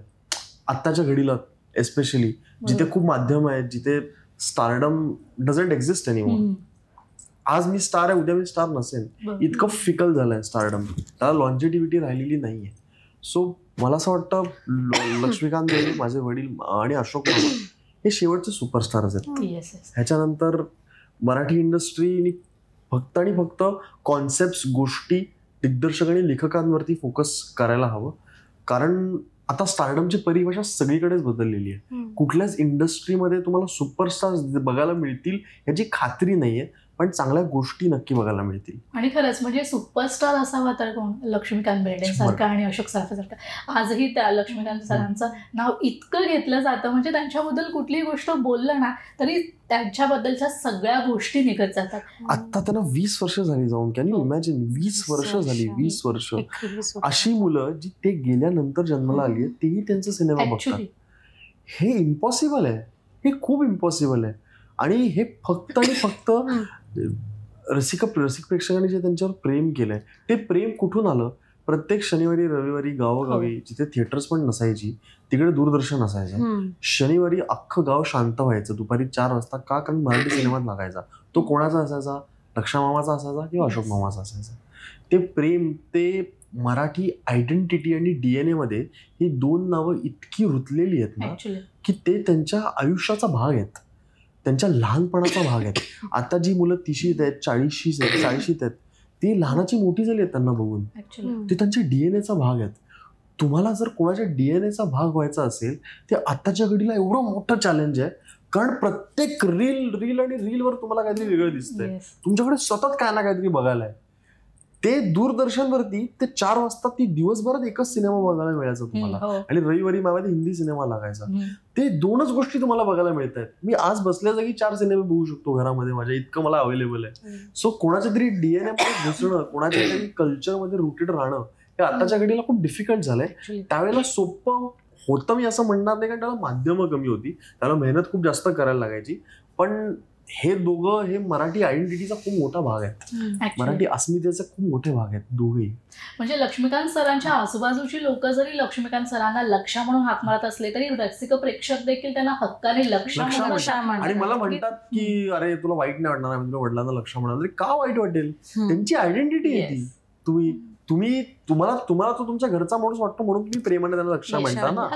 आत्ताच्या घडीला, एस्पेशली जिथे खूप माध्यम आहेत, जिथे स्टारडम डझंट एक्झिस्ट एनिमोर. आज मी स्टार आहे, उद्या मी स्टार नसेल. इतकं फिकल झालंय स्टारडम, त्याला लॉन्जिटिव्हिटी राहिलेली नाहीये. सो मला असं वाटतं लक्ष्मीकांत बेर्डे, माझे वडील आणि अशोक मामा हे शेवटचे सुपरस्टार्स आहेत. ह्याच्यानंतर मराठी इंडस्ट्रीनी फक्त आणि फक्त कॉन्सेप्ट, गोष्टी, दिग्दर्शक आणि लेखकांवरती फोकस करायला हवं. कारण आता स्टारडमची परिभाषा सगळीकडेच बदललेली आहे. कुठल्याच इंडस्ट्रीमध्ये तुम्हाला सुपरस्टार्स बघायला मिळतील याची खात्री नाहीये, पण चांगल्या गोष्टी नक्की बघायला मिळतील. आणि खरंच म्हणजे सुपरस्टार असावा तर कोण? लक्ष्मीकांत बेर्डे सारखा आणि अशोक सराफ सारखा. आजही त्या लक्ष्मीकांत सरांचं नाव इतकं घेतलं जातं, म्हणजे त्यांच्याबद्दल कुठलीही गोष्ट बोललं ना तरी त्यांच्याबद्दलच्या सगळ्या गोष्टी निघत जातात. आता त्यांना 20 वर्ष झाली जाऊन. Can you imagine? 20 वर्ष झाली. 20 वर्ष. अशी मुलं जी ते गेल्यानंतर जन्माला आली आहेत तेही त्यांचा सिनेमा बघतात. हे इम्पॉसिबल आहे, हे खूप इम्पॉसिबल आहे. आणि हे फक्त आणि फक्त रसिक प्रेक्षकांनी जे त्यांच्यावर प्रेम केलंय, ते प्रेम कुठून आलं? प्रत्येक शनिवारी रविवारी गावोगावी जिथे थिएटर्स पण नसायची तिकडे दूरदर्शन असायचं. शनिवारी अख्खं गाव शांत व्हायचं दुपारी 4 वाजता. का? कारण मराठी सिनेमात लागायचा. तो कोणाचा असायचा? लक्षा मामाचा असायचा किंवा अशोक मामाचा असायचा. ते प्रेम, ते मराठी आयडेंटिटी आणि DNA मध्ये ही 2 नावं इतकी रुतलेली आहेत ना ऍक्च्युली की ते त्यांच्या आयुष्याचा भाग आहेत, त्यांच्या लहानपणाचा भाग आहेत. आता जी मुलं 30शीत आहेत, 40शीत आहेत, ती लहानाची मोठी झाली आहेत त्यांना बघून. ऍक्च्युली ते त्यांच्या DNAचा भाग आहेत. तुम्हाला जर कोणाच्या DNAचा भाग व्हायचा असेल ते आताच्या घडीला एवढं मोठं चॅलेंज आहे, कारण प्रत्येक रील आणि रीलवर तुम्हाला काहीतरी वेगळं दिसतंय. तुमच्याकडे सतत काय ना काहीतरी बघायला आहे. ते दूरदर्शनवरती ते 4 वाजता ती दिवसभरात एकच सिनेमा बघायला मिळायचा तुम्हाला, आणि रविवारी माझ्यामध्ये हिंदी सिनेमा लागायचा. ते 2च गोष्टी तुम्हाला बघायला मिळत आहेत. मी आज बसल्या जागी 4 सिनेमे बघू शकतो घरामध्ये माझ्या, इतकं मला अवेलेबल आहे. सो कोणाच्या तरी DNA मध्ये घुसणं, कोणाच्या तरी कल्चरमध्ये रुटेड राहणं हे आताच्या घडीला खूप डिफिकल्ट झालंय. त्यावेळेला सोपं होतं मी असं म्हणणार नाही, कारण त्याला माध्यमं कमी होती, त्याला मेहनत खूप जास्त करायला लागायची. पण हे दोघं हे मराठी आयडेंटिटीचा खूप मोठा भाग आहेत, मराठी अस्मितेचे खूप मोठे भाग आहेत दोघेही. म्हणजे लक्ष्मीकांत सरांच्या आजूबाजूची लोक जरी लक्ष्मीकांत सरांना लक्ष म्हणून हाक मारत असले तरी रसिक प्रेक्षक देखील त्यांना हक्काने लक्ष म्हणून. आणि मला म्हणतात की अरे तुला वाईट नाही वाटणार, आम्ही तुला वडिलांना लक्ष म्हणणार. तरी का वाईट वाटेल? त्यांची आयडेंटिटी आहे ती. तुम्हाला तो तुमच्या घरचा माणूस वाटतो म्हणून तुम्ही प्रेमाने त्यांना लक्ष म्हणता ना,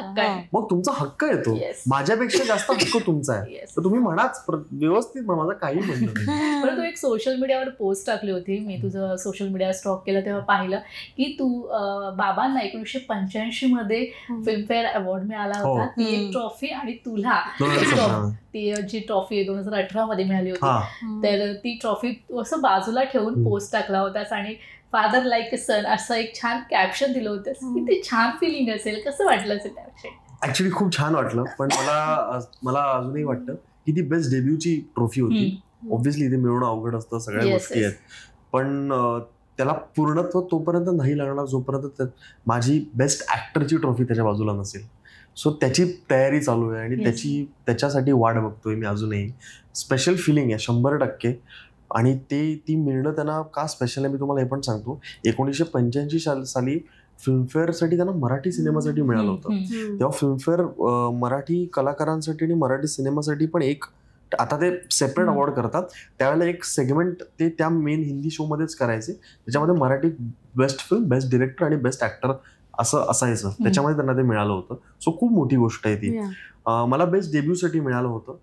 मग तुमचा हक्क येतो. माझ्यापेक्षा जास्त हक्क तुमचा आहे, तर तुम्ही म्हणाच व्यवस्थित, माझा काही म्हणणं नाही. पण तू एक सोशल मीडियावर पोस्ट टाकली होती, मी तुझं सोशल मीडिया स्टॉक केलं तेव्हा पाहिलं की तू बाबांना 1985 मध्ये फिल्मफेअर अवॉर्ड मिळाला होता, ती एक ट्रॉफी, आणि तुला ती जी ट्रॉफी 2018 मध्ये मिळाली होती, तर ती ट्रॉफी असं बाजूला ठेवून पोस्ट टाकला होतास आणि फादर लाईक अ सन असं एक छान कॅप्शन दिलं होतं. किती छान फिलिंग असेल, कसं वाटलं असेल त्याविषयी? ऍक्च्युली खूप छान वाटलं, पण मला अजूनही वाटतं की ती बेस्ट डेब्यूची ट्रॉफी होती. ऑब्व्हियसली ते मिळवणं अवघड असतं, सगळ्या गोष्टी आहेत, पण त्याला पूर्णत्व तोपर्यंत नाही लागणार जोपर्यंत माझी बेस्ट ऍक्टरची ट्रॉफी त्याच्या बाजूला नसेल. सो त्याची तयारी चालू आहे आणि त्याच्यासाठी वाट बघतोय मी अजूनही. स्पेशल फिलिंग आहे 100%. आणि ती मिळणं त्यांना का स्पेशल आहे मी तुम्हाला हे पण सांगतो. 1985 साली फिल्मफेअरसाठी त्यांना मराठी सिनेमासाठी मिळालं होतं. तेव्हा फिल्मफेअर मराठी कलाकारांसाठी आणि मराठी सिनेमासाठी पण एक, आता ते सेपरेट अवॉर्ड करतात, त्यावेळेला एक सेगमेंट ते त्या मेन हिंदी शो मध्येच करायचे, त्याच्यामध्ये Marathi best film, best director आणि बेस्ट ऍक्टर असं असायचं. त्याच्यामध्ये त्यांना ते मिळालं होतं. सो खूप मोठी गोष्ट आहे ती. मला बेस्ट डेब्यूसाठी मिळालं होतं,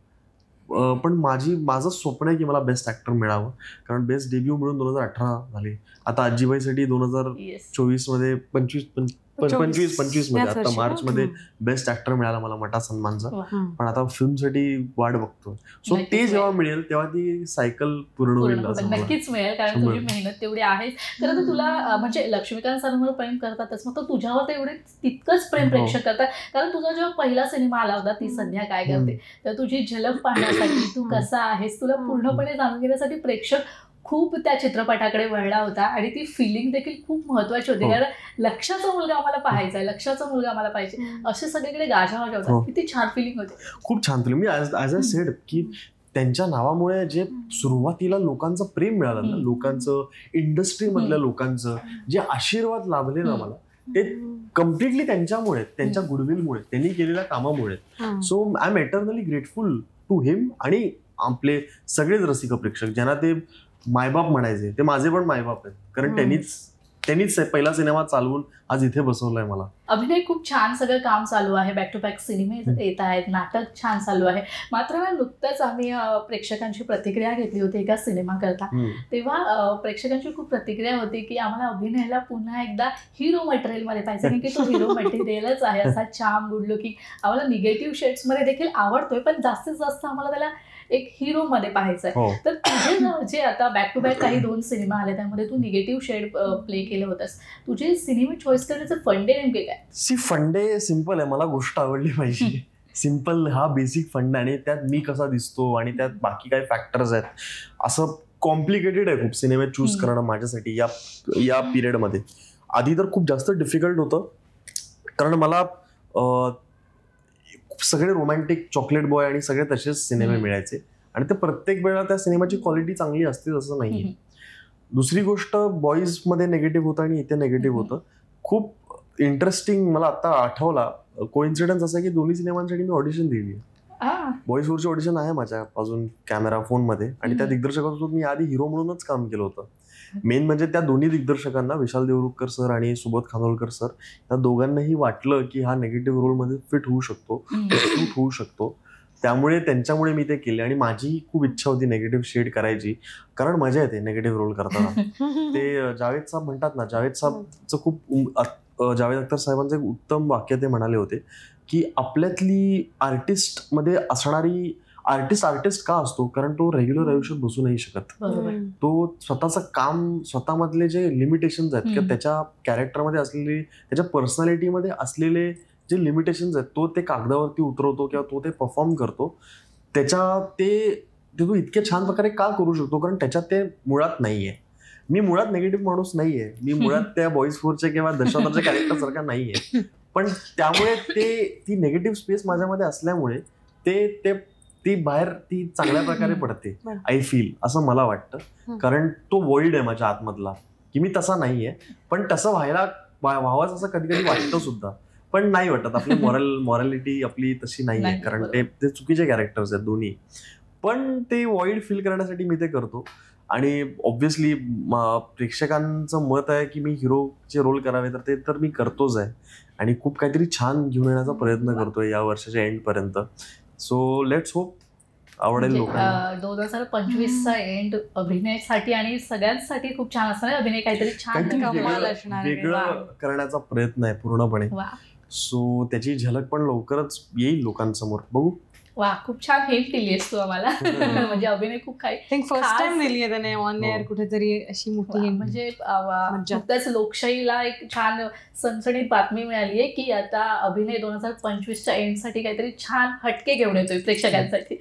पण माझं स्वप्न आहे की मला बेस्ट ऍक्टर मिळावं, कारण बेस्ट डेब्यू मिळून 2018 झाले. आता आजीबाईसाठी 2024 मध्ये 25 मध्ये आता मार्च मध्ये बेस्ट ऍक्टर मिळाला मला मटा सन्मानचा. पण आता फिल्मसाठी वाट बघतो. सो ते जेव्हा मिळेल तेव्हा ती सायकल पूर्ण होईल. नक्कीच मिळेल, कारण तुझी मेहनत तेवढी आहे. खरं तर तुला म्हणजे लक्ष्मीकांत सरांवर प्रेम करतातच, मग तुझ्यावर तर एवढे तितकंच प्रेम प्रेक्षक करतात. कारण तुझा जेव्हा पहिला सिनेमा आला होता ती सध्या काय करते, तर तुझी झलक पाहण्यासाठी, तू कसा आहेस, तुला पूर्णपणे जाणून घेण्यासाठी प्रेक्षक खूप त्या चित्रपटाकडे वळला होता. आणि ती फिलिंग देखील खूप महत्वाची होती, कारण लक्षाचा मुलगा आम्हाला पाहायचा आहे, लक्षाचा मुलगा आम्हाला पाहिजे, असे सगळीकडे गाजावाजा होता. किती छान फिलिंग होती, खूप छान फिलिंग. मी ॲज अ सेड की त्यांच्या नावामुळे जे सुरुवातीला लोकांचं प्रेम मिळालं ना, लोकांचं, इंडस्ट्रीमधल्या लोकांचं जे आशीर्वाद लाभले ना मला, ते कम्प्लिटली त्यांच्यामुळे, त्यांच्या गुडविलमुळे, त्यांनी केलेल्या कामामुळे. So I am eternally grateful to him. आणि आपले सगळेच रसिक प्रेक्षक ज्यांना ते मायबाप म्हणायचे, ते माझे पण मायबाप आहेत, कारण त्यांनीच पहिला सिनेमा चालवून आज इथे बसवलाय मला. अभिनय खूप छान सगळं काम चालू आहे, बॅक टू बॅक सिनेमे येत आहेत, नाटक छान चालू आहे. मात्र नुकतंच आम्ही प्रेक्षकांची प्रतिक्रिया घेतली होती एका सिनेमा करता, तेव्हा प्रेक्षकांची खूप प्रतिक्रिया होती की आम्हाला अभिनयला पुन्हा एकदा हिरो मटेरियल मध्ये पाहिजे, कारण की तो हिरो मटेरियलच आहे, असा छान गुड लुकिंग. आम्हाला निगेटिव्ह शेड्स मध्ये देखील आवडतोय, पण जास्तीत जास्त आम्हाला त्याला एक हिरो मध्ये पाहायचं आहे. तर तुझे जे आता बॅक टू बॅक काही 2 सिनेमा आले त्यामध्ये तू निगेटिव्ह शेड प्ले केलं होतंस, तुझे सिनेमे चॉईस करण्याचे फंडे नेमके काय? फंडे सिम्पल आहे, मला गोष्ट आवडली पाहिजे. सिम्पल हा बेसिक फंड, आणि त्यात मी कसा दिसतो आणि त्यात बाकी काय फॅक्टर्स आहेत, असं कॉम्प्लिकेटेड आहे खूप सिनेमे चूज करणं माझ्यासाठी या पिरियडमध्ये. आधी तर खूप जास्त डिफिकल्ट होतं, कारण मला सगळे रोमॅन्टिक, चॉकलेट बॉय आणि सगळे तसेच सिनेमे मिळायचे, आणि ते प्रत्येक वेळा त्या सिनेमाची क्वालिटी चांगली असते असं नाहीये. दुसरी गोष्ट, बॉईज मध्ये निगेटिव्ह होतं आणि इथे निगेटिव्ह होतं. खूप इंटरेस्टिंग मला आता आठवला कोइन्सिडन्स असा की दोन्ही सिनेमांसाठी मी ऑडिशन दिली. बॉईज फोरची ऑडिशन आहे माझ्या अजून कॅमेरा फोनमध्ये, आणि त्या दिग्दर्शकांसोबत मी आधी हिरो म्हणूनच काम केलं होतं. मेन म्हणजे त्या दोन्ही दिग्दर्शकांना, विशाल देवरुखकर सर आणि सुबोध खानोलकर सर, त्या दोघांनाही वाटलं की हा नेगेटिव्ह रोलमध्ये फिट होऊ शकतो, सूट होऊ शकतो. त्यामुळे त्यांच्यामुळे मी ते केले. आणि माझी खूप इच्छा होती नेगेटिव्ह शेड करायची, कारण मजा येते नेगेटिव्ह रोल करताना. ते जावेद साहेब म्हणतात ना, जावेद साहेबचं जावेद अख्तर साहेबांचं एक उत्तम वाक्य ते म्हणाले होते की आपल्यातली आर्टिस्टमध्ये असणारी आर्टिस्ट का असतो, कारण तो रेग्युलर आयुष्यात बसू नाही शकत. तो स्वतःचं काम, स्वतःमधले जे लिमिटेशन्स आहेत किंवा त्याच्या कॅरेक्टरमध्ये असलेले, त्याच्या पर्सनॅलिटीमध्ये असलेले जे लिमिटेशन्स आहेत, तो ते कागदावरती उतरवतो किंवा तो ते परफॉर्म करतो. ते तो इतक्या छान प्रकारे का करू शकतो, कारण त्याच्यात ते मुळात नाहीये. मी मुळात नेगेटिव्ह माणूस नाहीये, मी मुळात त्या बॉईज फोरचे किंवा दशावतारच्या कॅरेक्टर सारखा नाहीये, पण त्यामुळे ती नेगेटिव्ह स्पेस माझ्यामध्ये असल्यामुळे ती बाहेर ती चांगल्या प्रकारे पडते. आय फील असं मला वाटतं, कारण तो वॉइड आहे माझ्या आतमधला, की मी तसा नाहीये, पण तसं व्हावंच असं कधी कधी वाटतं सुद्धा, पण नाही वाटत. आपली मॉरॅलिटी आपली तशी नाहीये, कारण ते चुकीचे कॅरेक्टर्स आहेत दोन्ही. पण ते वॉइड फील करण्यासाठी मी ते करतो. आणि ऑब्व्हियसली प्रेक्षकांचं मत आहे की मी हिरोचे रोल करावे, तर ते तर मी करतोच आहे, आणि खूप काहीतरी छान घेऊन येण्याचा प्रयत्न करतोय या वर्षाच्या एंड पर्यंत. सो लेट्स होप आवडेल लोकांना. 2025चा एंड अभिनयासाठी आणि सगळ्यांसाठी खूप छान असणार. अभिनय काहीतरी छान वेगळं करण्याचा प्रयत्न आहे पूर्णपणे. सो त्याची झलक पण लवकरच येईल लोकांसमोर, बघू. वा, खूप छान हेल्प केली आहेस तू आम्हाला. म्हणजे अभिनय खूप काही फर्स्ट टाइम दिली आहे त्याने ऑन एअर कुठेतरी अशी मोठी, म्हणजे नुकत्याच लोकशाहीला एक छान सणसणीत बातमी मिळाली आहे की आता अभिनय 2025च्या एंडसाठी काहीतरी छान हटके घेऊन येतोय प्रेक्षकांसाठी.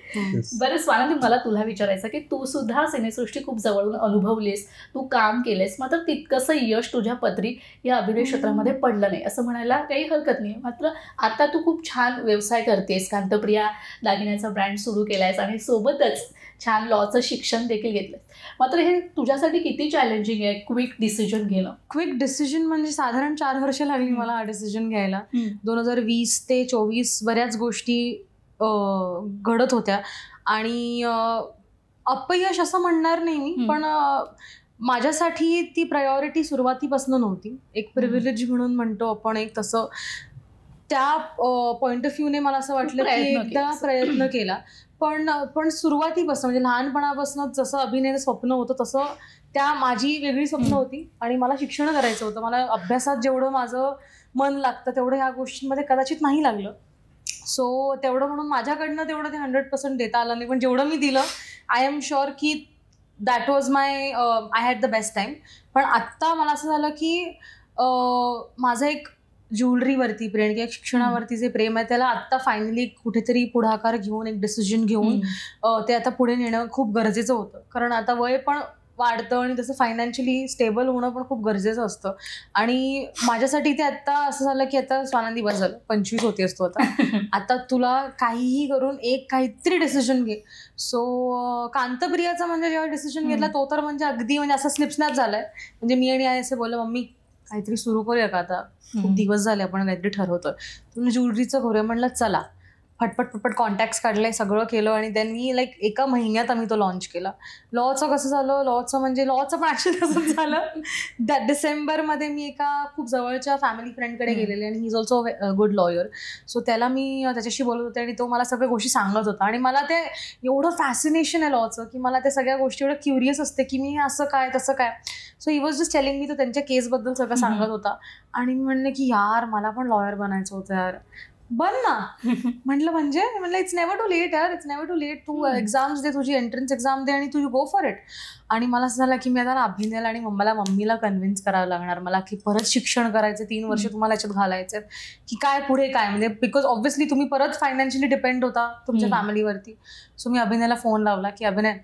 बरं स्वानंदी, मला तुला विचारायचं की तू सुद्धा सिनेसृष्टी खूप जवळून अनुभवलीस, तू काम केलेस, मात्र तितकंसं यश तुझ्या पदरी या अभिनय क्षेत्रामध्ये पडलं नाही असं म्हणायला काही हरकत नाही. मात्र आता तू खूप छान व्यवसाय करतेस, कांतप्रिया दागिन्याचा ब्रँड सुरू केलायस आणि सोबतच छान लॉचं शिक्षण देखील घेतलंय. मात्र हे तुझ्यासाठी किती चॅलेंजिंग आहे क्विक डिसिजन घेणं? क्विक डिसिजन म्हणजे साधारण 4 वर्ष लागली मला हा डिसिजन घ्यायला. 2020 ते 24 बऱ्याच गोष्टी घडत होत्या, आणि अपयश असं म्हणणार नाही मी, पण माझ्यासाठी ती प्रायोरिटी सुरुवातीपासून नव्हती. एक प्रिव्हिलेज म्हणून म्हणतो आपण, एक तसं त्या पॉइंट ऑफ व्ह्यूने मला असं वाटलं की एकदा प्रयत्न केला, पण सुरुवातीपासून म्हणजे लहानपणापासून जसं अभिनयाचं स्वप्न होतं तसं त्या माझी वेगळी स्वप्न होती, आणि मला शिक्षण करायचं होतं. मला अभ्यासात जेवढं माझं मन लागतं तेवढं ह्या गोष्टींमध्ये कदाचित नाही लागलं. सो तेवढं म्हणून माझ्याकडनं तेवढं ते 100% देता आलं नाही, पण जेवढं मी दिलं आय एम शुअर की that was I had the best time. पण आत्ता मला असं झालं की माझं एक ज्वेलरीवरती प्रेम किंवा शिक्षणावरती जे प्रेम आहे त्याला आत्ता फायनली कुठेतरी पुढाकार घेऊन एक डिसिजन घेऊन ते आता पुढे नेणं खूप गरजेचं होतं. कारण आता वय पण वाढतं आणि तसं फायनान्शियली स्टेबल होणं पण खूप गरजेचं असतं. आणि माझ्यासाठी ते आत्ता असं झालं की आता स्वानंदी बस झालं, 25 होती असतो आता तुला काहीही करून एक काहीतरी डिसिजन घे. सो कांतप्रियाचा म्हणजे जेव्हा डिसिजन घेतला तो तर म्हणजे अगदी म्हणजे असा स्लिपस्नॅप झालाय. म्हणजे मी आणि आई असे बोललो, मम्मी काहीतरी सुरू करूया का, आता खूप दिवस झाले आपण काहीतरी ठरवतोय, तुम्ही ज्वेलरीचं करूया. म्हणलं चला, फटफट कॉन्टॅक्ट्स काढले, सगळं केलं, आणि देन मी लाईक एका महिन्यात आम्ही तो लॉन्च केला. लॉचं कसं झालं, लॉचं पण ॲक्शन कसं झालं, डिसेंबरमध्ये मी एका खूप जवळच्या फॅमिली फ्रेंडकडे गेलेले, आणि he is also good lawyer. So त्याला मी त्याच्याशी बोलत होते आणि तो मला सगळ्या गोष्टी सांगत होता, आणि मला ते एवढं फॅसिनेशन आहे लॉचं की मला त्या सगळ्या गोष्टी एवढं क्युरियस असते की मी असं काय तसं काय. So he was just telling me, तो त्यांच्या केसबद्दल सगळं सांगत होता, आणि मी म्हणले की यार मला पण लॉयर बनायचं होतं यार, बन ना. म्हणलं इट्स नेव्हर टू लेट यार, इट्स नेव्हर टू लेट. तू एक्झाम्स दे, तुझी एंट्रन्स एक्झाम दे, आणि तू गो फॉर इट. आणि मला असं झालं की मी आता अभिनयाला, आणि मम्मीला कन्व्हिन्स करावं लागणार मला की परत शिक्षण करायचं, 3 वर्ष तुम्हाला याच्यात घालायचं की काय पुढे काय, म्हणजे बिकॉज ऑब्व्हियसली तुम्ही परत फायनान्शियली डिपेंड होता तुमच्या फॅमिलीवरती. सो मी अभिनयाला फोन लावला की अभिनय,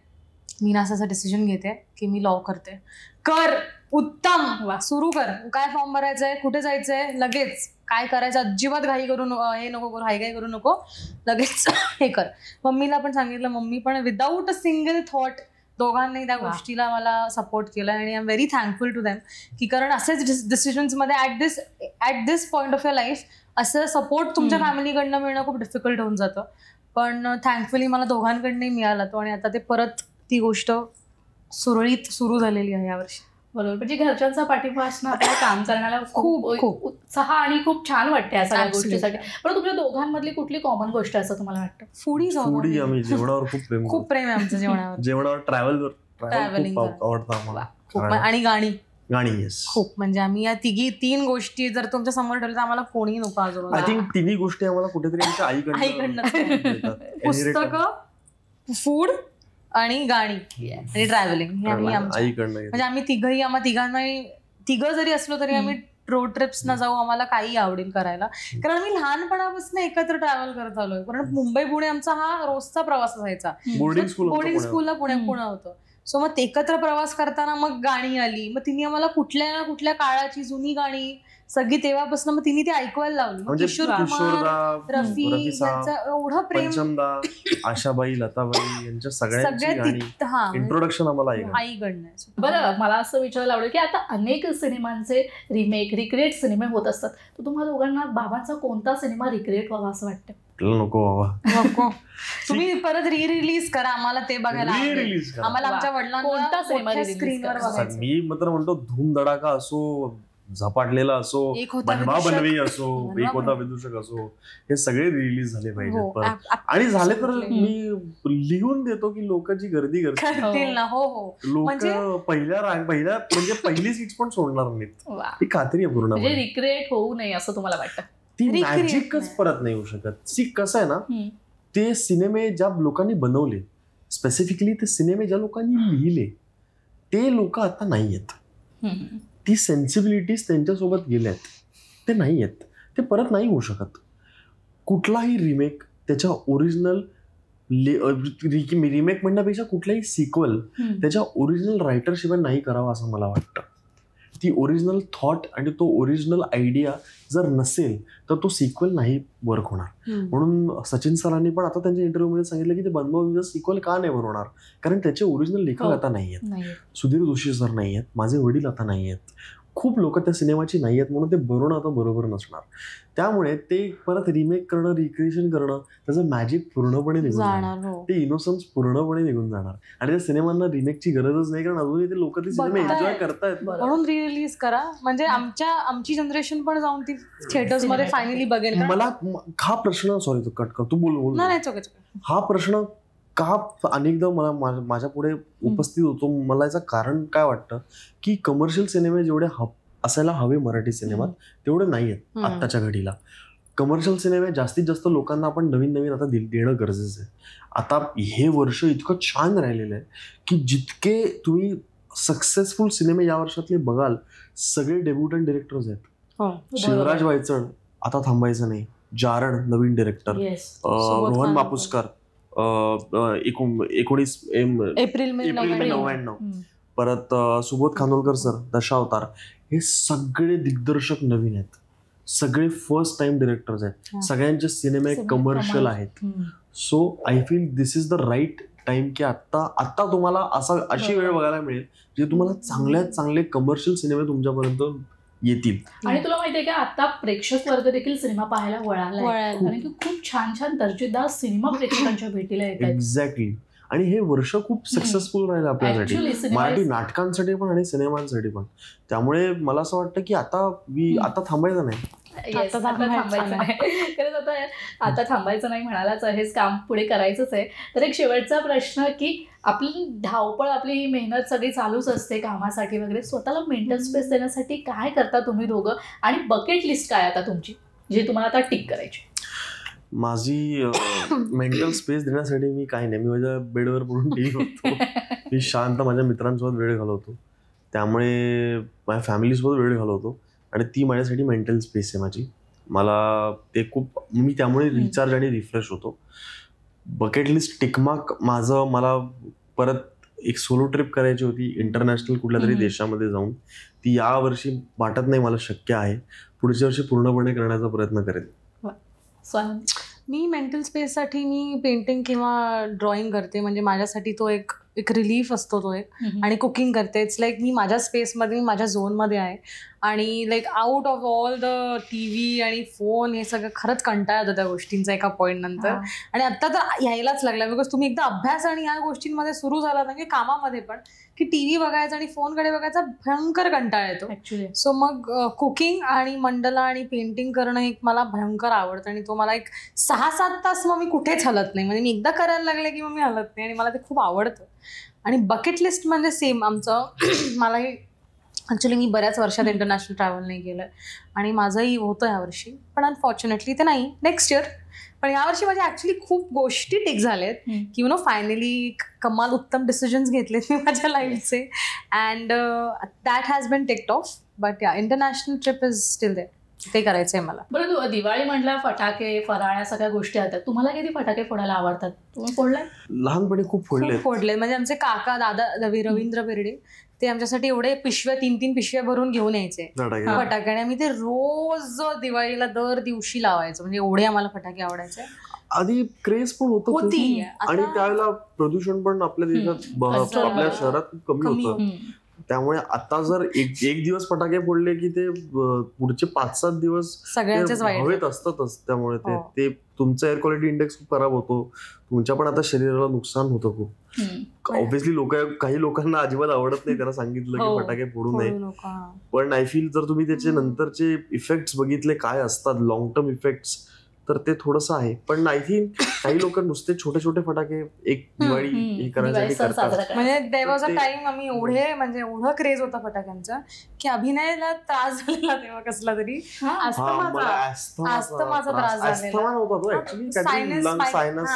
मी ना असा डिसिजन घेते की मी लॉ करते. कर, उत्तम, सुरू कर. काय फॉर्म भरायचंय, कुठे जायचंय, लगेच काय करायचं, अजिबात घाई करू हे नको करू, हाय करू नको, लगेच हे कर. मम्मीला पण सांगितलं, मम्मी पण विदाऊट अ सिंगल थॉट दोघांनी त्या गोष्टीला मला सपोर्ट केला, आणि I am very thankful to them की कारण असेच डिसिजन्समध्ये at this point of your life असं सपोर्ट तुमच्या फॅमिलीकडनं मिळणं खूप डिफिकल्ट होऊन जातं. पण थँकफुली मला दोघांकडनंही मिळाला तो, आणि आता ते परत ती गोष्ट सुरळीत सुरू झालेली आहे यावर्षी. बरोबर, म्हणजे घरच्यांचा पाठिंबा असणं आपल्याला काम करण्याला खूप उत्साह आणि खूप छान वाटते या सगळ्या Absolutely. गोष्टीसाठी. पण तुमच्या दोघांमधली कुठली कॉमन गोष्ट आहे असं तुम्हाला वाटतं? फूडी आम्ही जेवणावर खूप प्रेम आहे आमचं जेवणावर. जेवणावर ट्रॅव्हल Traveling खूप आवडतं आम्हाला. आणि गाणी येस खूप, म्हणजे आम्ही या 3 गोष्टी जर तुमच्या समोर ठेवल्या तर आम्हाला कोणीही नको आय आजोबा. थिंक तिन्ही गोष्टी आम्हाला कुठेतरी आमच्या आईकडनं मिळतात. पुस्तकं, फूड आणि गाणी आणि ट्रॅव्हलिंग हे आम्ही आईकडनं म्हणजे आम्ही तिघं जरी असलो तरी आम्ही रोड ट्रिप्सना जाऊ, आम्हाला काही आवडेल करायला, कारण आम्ही लहानपणापासून एकत्र ट्रॅव्हल करत आलोय. कारण मुंबई पुणे आमचा हा रोजचा प्रवास असायचा. बोर्डिंग स्कूलला पुणे होतं. सो मग एकत्र प्रवास करताना मग गाणी आली, मग तिने आम्हाला कुठल्या ना कुठल्या काळाची जुनी गाणी सगळी तेव्हापासून मग तिने ती ऐकवायला लावली. म्हणजे किशोर कुमार, रफी यांचं एवढं प्रेम, पंचमदा, आशाबाई, लताबाई यांच्या सगळ्यांची गाणी इंट्रोडक्शन आम्हाला आईकडनं. बरं, मला असं विचारायला आवडेल की आता अनेक सिनेमांचे रिक्रिएट सिनेमे होत असतात, तर तुम्हाला दोघांना बाबांचा कोणता सिनेमा रिक्रिएट व्हावा असं वाटतं? नको बाबा, तुम्ही परत रिलीज करा, आम्हाला ते बघायला रिलीज करा. आम्हाला आमच्या कोणता सिनेमा वडिलांना release स्क्रीनवर करा? बघायचं. मी मात्र म्हणतो धूमधडाका असो, झपाटलेला असो, एक होता बनवा विदूषक. बनवी असो, बनवा एक होता बनवी. विदूषक असो, हे सगळे रिलीज झाले हो, पाहिजेत परत. आणि झाले तर मी लिहून देतो की लोक जी गर्दी करतील ना. हो लोक म्हणजे- पहिली सीट्स पण सोडणार नाहीत, वा. ही खात्री आहे पूर्ण. म्हणजे रिक्रिएट होऊ नये असं तुम्हाला वाटतं? ती Recreate मॅजिकच नाही. परत नाही होऊ शकत. कसं आहे ना, ते सिनेमे ज्या लोकांनी बनवले, स्पेसिफिकली ते सिनेमे ज्या लोकांनी लिहिले, ते लोक आता नाही आहेत. ती सेन्सिबिलिटीज त्यांच्यासोबत गेल्यात, ते नाही आहेत, ते परत नाही होऊ शकत. कुठलाही रिमेक त्याच्या ओरिजिनल रिमेक म्हणण्यापेक्षा कुठलाही सिक्वल त्याच्या ओरिजिनल रायटरशिवाय नाही करावा असं मला वाटतं. ती ओरिजिनल थॉट आणि तो ओरिजिनल आयडिया जर नसेल तर तो सिक्वल नाही वर्क होणार. म्हणून सचिन सरांनी पण आता त्यांच्या इंटरव्ह्यूमध्ये सांगितलं की ते बनवा सिक्वल का नाही बनवणार, कारण त्याचे ओरिजिनल लेखक आता नाही आहेत. सुधीर जोशी सर नाही आहेत, माझे वडील आता नाही आहेत, खूप लोक त्या सिनेमाची नाही आहेत, म्हणून ते बनवणं आता बरोबर नसणार. त्यामुळे ते परत रिमेक करणं, रिक्रिएशन करणं, त्याचं मॅजिक पूर्णपणे निघून जाणार, ते इनोसन्स पूर्णपणे निघून जाणार. आणि त्या सिनेमांना रिमेकची गरजच नाही, कारण अजूनही ते लोक ते सिनेमे एन्जॉय करतायत. म्हणून रिलीज करा, म्हणजे आमची जनरेशन पण जाऊन ती थिएटर्स मध्ये फायनली बघेल. मला हा प्रश्न, सॉरी तू कट कर, तू बोल. हा प्रश्न का अनेकदा मला माझ्या पुढे उपस्थित होतो, मला याचं कारण काय वाटतं की कमर्शियल सिनेमे जेवढे असायला हवे मराठी सिनेमात तेवढे नाही आहेत आत्ताच्या घडीला. कमर्शियल सिनेमे जास्तीत जास्त लोकांना आपण नवीन आता देणं गरजेचं आहे. आता हे वर्ष इतकं छान राहिलेलं आहे की जितके तुम्ही सक्सेसफुल सिनेमे या वर्षातले बघाल, सगळे डेब्युटंट डिरेक्टर्स आहेत. शिवराज वायचळ, आता थांबायचं नाही, जारण नवीन डिरेक्टर, रोहन मापुसकर 19 एप्रिल 99, परत सुबोध खानोलकर सर दशावतार, हे सगळे दिग्दर्शक नवीन आहेत, सगळे फर्स्ट टाइम डिरेक्टर्स आहेत, सगळ्यांचे सिनेमे कमर्शियल आहेत. So I feel this is the right time की आता तुम्हाला अशी वेळ बघायला मिळेल जे तुम्हाला चांगल्यात चांगले कमर्शियल सिनेमे तुमच्यापर्यंत येतील. आणि तुला माहितीये का, आता प्रेक्षक वर्ग देखील सिनेमा पाहायला वळालाय, कारण की खूप छान छान दर्जेदार सिनेमा प्रेक्षकांच्या भेटीला येतात. एक्झॅक्टली. आणि हे वर्ष खूप सक्सेसफुल राहिलं आपल्यासाठी, मराठी नाटकांसाठी पण आणि सिनेमांसाठी पण. त्यामुळे मला असं वाटतं की आता थांबायचं नाही. आता थांबायचं नाही, खरंच आता थांबायचं नाही म्हणालाच आहेस, काम पुढे करायचंच आहे. तर एक शेवटचा प्रश्न की आपली धावपळ, आपली ही मेहनत सगळी चालूच असते कामासाठी वगैरे, स्वतःला मेंटल स्पेस देण्यासाठी काय करता तुम्ही दोघं, आणि बकेट लिस्ट काय आता तुमची जे तुम्हाला आता टिक करायची? माझी मेंटल स्पेस देण्यासाठी मी काही नाही, मी माझ्या बेडवर पडून टीव्ही बघतो, मी शांत माझ्या मित्रांसोबत वेळ घालवतो, त्यामुळे माझ्या फॅमिलीसोबत वेळ घालवतो, आणि ती माझ्यासाठी मेंटल स्पेस आहे माझी. मला ते खूप, मी त्यामुळे रिचार्ज आणि रिफ्रेश होतो. बकेट लिस्ट टिकमार्क माझं, मला परत एक सोलो ट्रिप करायची होती इंटरनॅशनल कुठल्या तरी देशामध्ये जाऊन, ती यावर्षी वाटत नाही मला शक्य आहे, पुढच्या वर्षी पूर्णपणे करण्याचा प्रयत्न करेन. मी मेंटल स्पेससाठी मी पेंटिंग किंवा ड्रॉइंग करते, म्हणजे माझ्यासाठी तो एक रिलीफ असतो तो एक. आणि कुकिंग करते. इट्स लाईक मी माझ्या स्पेसमध्ये, मी माझ्या झोनमध्ये आहे. आणि like out of all the TV आणि फोन हे सगळं खरंच कंटाळा होतं त्या गोष्टींचा एका पॉईंट नंतर. आणि आता तर यायलाच लागला, बिकॉज तुम्ही एकदा अभ्यास आणि ह्या गोष्टींमध्ये सुरू झाला म्हणजे कामामध्ये पण, की TV बघायचा आणि फोनकडे बघायचा भयंकर कंटाळा येतो ऍक्च्युली. सो मग कुकिंग आणि मंडला आणि पेंटिंग करणं एक मला भयंकर आवडतं आणि तो मला एक 6-7 तास मग मी कुठेच हलत नाही. म्हणजे मी एकदा करायला लागले की मग मी हलत नाही आणि मला ते खूप आवडतं. आणि बकेट लिस्ट म्हणजे सेम आमचं मलाही ॲक्च्युली मी बऱ्याच वर्षात इंटरनॅशनल ट्रॅव्हल नाही केलं आणि माझंही होतं यावर्षी, पण अनफॉर्च्युनेटली ते नाही, नेक्स्ट इयर. पण यावर्षी माझ्या ॲक्च्युली खूप गोष्टी टिक झाल्यात की फायनली कमाल उत्तम डिसिजन्स घेतलेत मी माझ्या लाईफचे and that has been taked off. But या international trip is still there, ते करायचंय मला. बरं, तू दिवाळी म्हटलं फटाके फराळ सगळ्या गोष्टी आहेत, तुम्हाला किती फटाके फोडायला आवडतात? तुम्ही फोडलाय? लहानपणी खूप फोडले. म्हणजे आमचे काका दादा रवींद्र बेर्डे ते आमच्यासाठी एवढे पिशव्या 3-3 पिशव्या भरून घेऊन यायचे फटाके आणि आम्ही ते रोज दिवाळीला दर दिवशी लावायचो. म्हणजे एवढे आम्हाला फटाके आवडायचे. आधी क्रेज पण होती आणि त्यावेळेला प्रदूषण पण आपल्या देशात आपल्या शहरात कमी होतं. त्यामुळे आता जर एक दिवस फटाके फोडले की ते पुढचे 5-7 दिवस सगळ्यांच्याच हवेत असतातच. त्यामुळे ते तुमचा एअर क्वालिटी इंडेक्स खूप खराब होतो, तुमच्या पण आता शरीराला नुकसान होतं खूप. ऑब्व्हियसली काही लोकांना अजिबात आवडत नाही, त्यांना सांगितलं की फटाके फोडू नये. पण आय फील जर तुम्ही त्याचे नंतरचे इफेक्ट्स बघितले काय असतात, लॉंग टर्म इफेक्ट्स, तर ते थोडंसं आहे. पण आय थिंक काही लोक नुसते छोटे छोटे फटाके एक दिवाळी हे करायसाठी करतात. म्हणजे देयर वॉज अ टाइम आम्ही एवढं क्रेज होता फटाक्यांचा की अभिनयाला त्रास झालेला तेव्हा कसला तरी अस्थमाचा त्रास झालेला,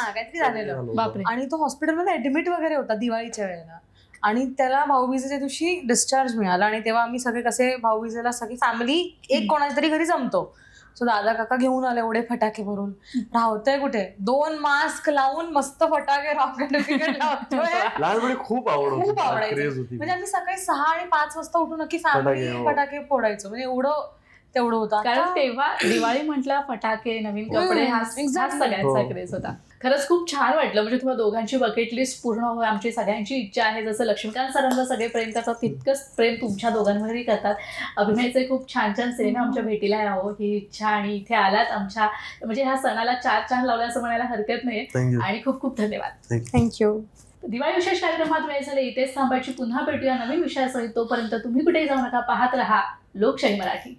काहीतरी झालेलं आणि तो हॉस्पिटलमध्ये ऍडमिट वगैरे होता दिवाळीच्या वेळेला. आणि त्याला भाऊबीजेच्या दिवशी डिस्चार्ज मिळाला आणि तेव्हा आम्ही सगळे कसे भाऊबीजेला सगळी फॅमिली एक कोणाच्या तरी घरी जमतो. सो दादा काका घेऊन आले एवढे फटाके भरून. राहतोय कुठे 2 मास्क लावून मस्त फटाके रॉकेट लावतोय. लहानपणी खूप आवडायचं. म्हणजे आम्ही सकाळी 6 आणि 5 वाजता उठून नक्की फॅमिली फटाके फोडायचो. म्हणजे एवढं तेवढं होतं. कारण तेव्हा दिवाळी म्हटलं फटाके नवीन कपडे हा सगळ्यांचा क्रेज होता. खरंच खूप छान वाटलं. म्हणजे तुम्हाला दोघांची बकेट लिस्ट पूर्ण होय आमची सगळ्यांची इच्छा आहे. जसं लक्ष्मीकांत सरांना सगळे प्रेम करतात तितकंच प्रेम तुमच्या दोघांवरही करतात. अभिनयाचे खूप छान छान सिनेमे आमच्या भेटीला यावं ही इच्छा आणि इथे आलात आमच्या म्हणजे ह्या सणाला 4 चांद लावले असं म्हणायला हरकत नाही. आणि खूप खूप धन्यवाद. थँक्यू. दिवाळी विशेष कार्यक्रमात वेळ झाले इथेच थांबायची. पुन्हा भेटूया नवीन विषयासहित. तोपर्यंत तुम्ही कुठेही जाऊ नका. पाहत रहा लोकशाही मराठी.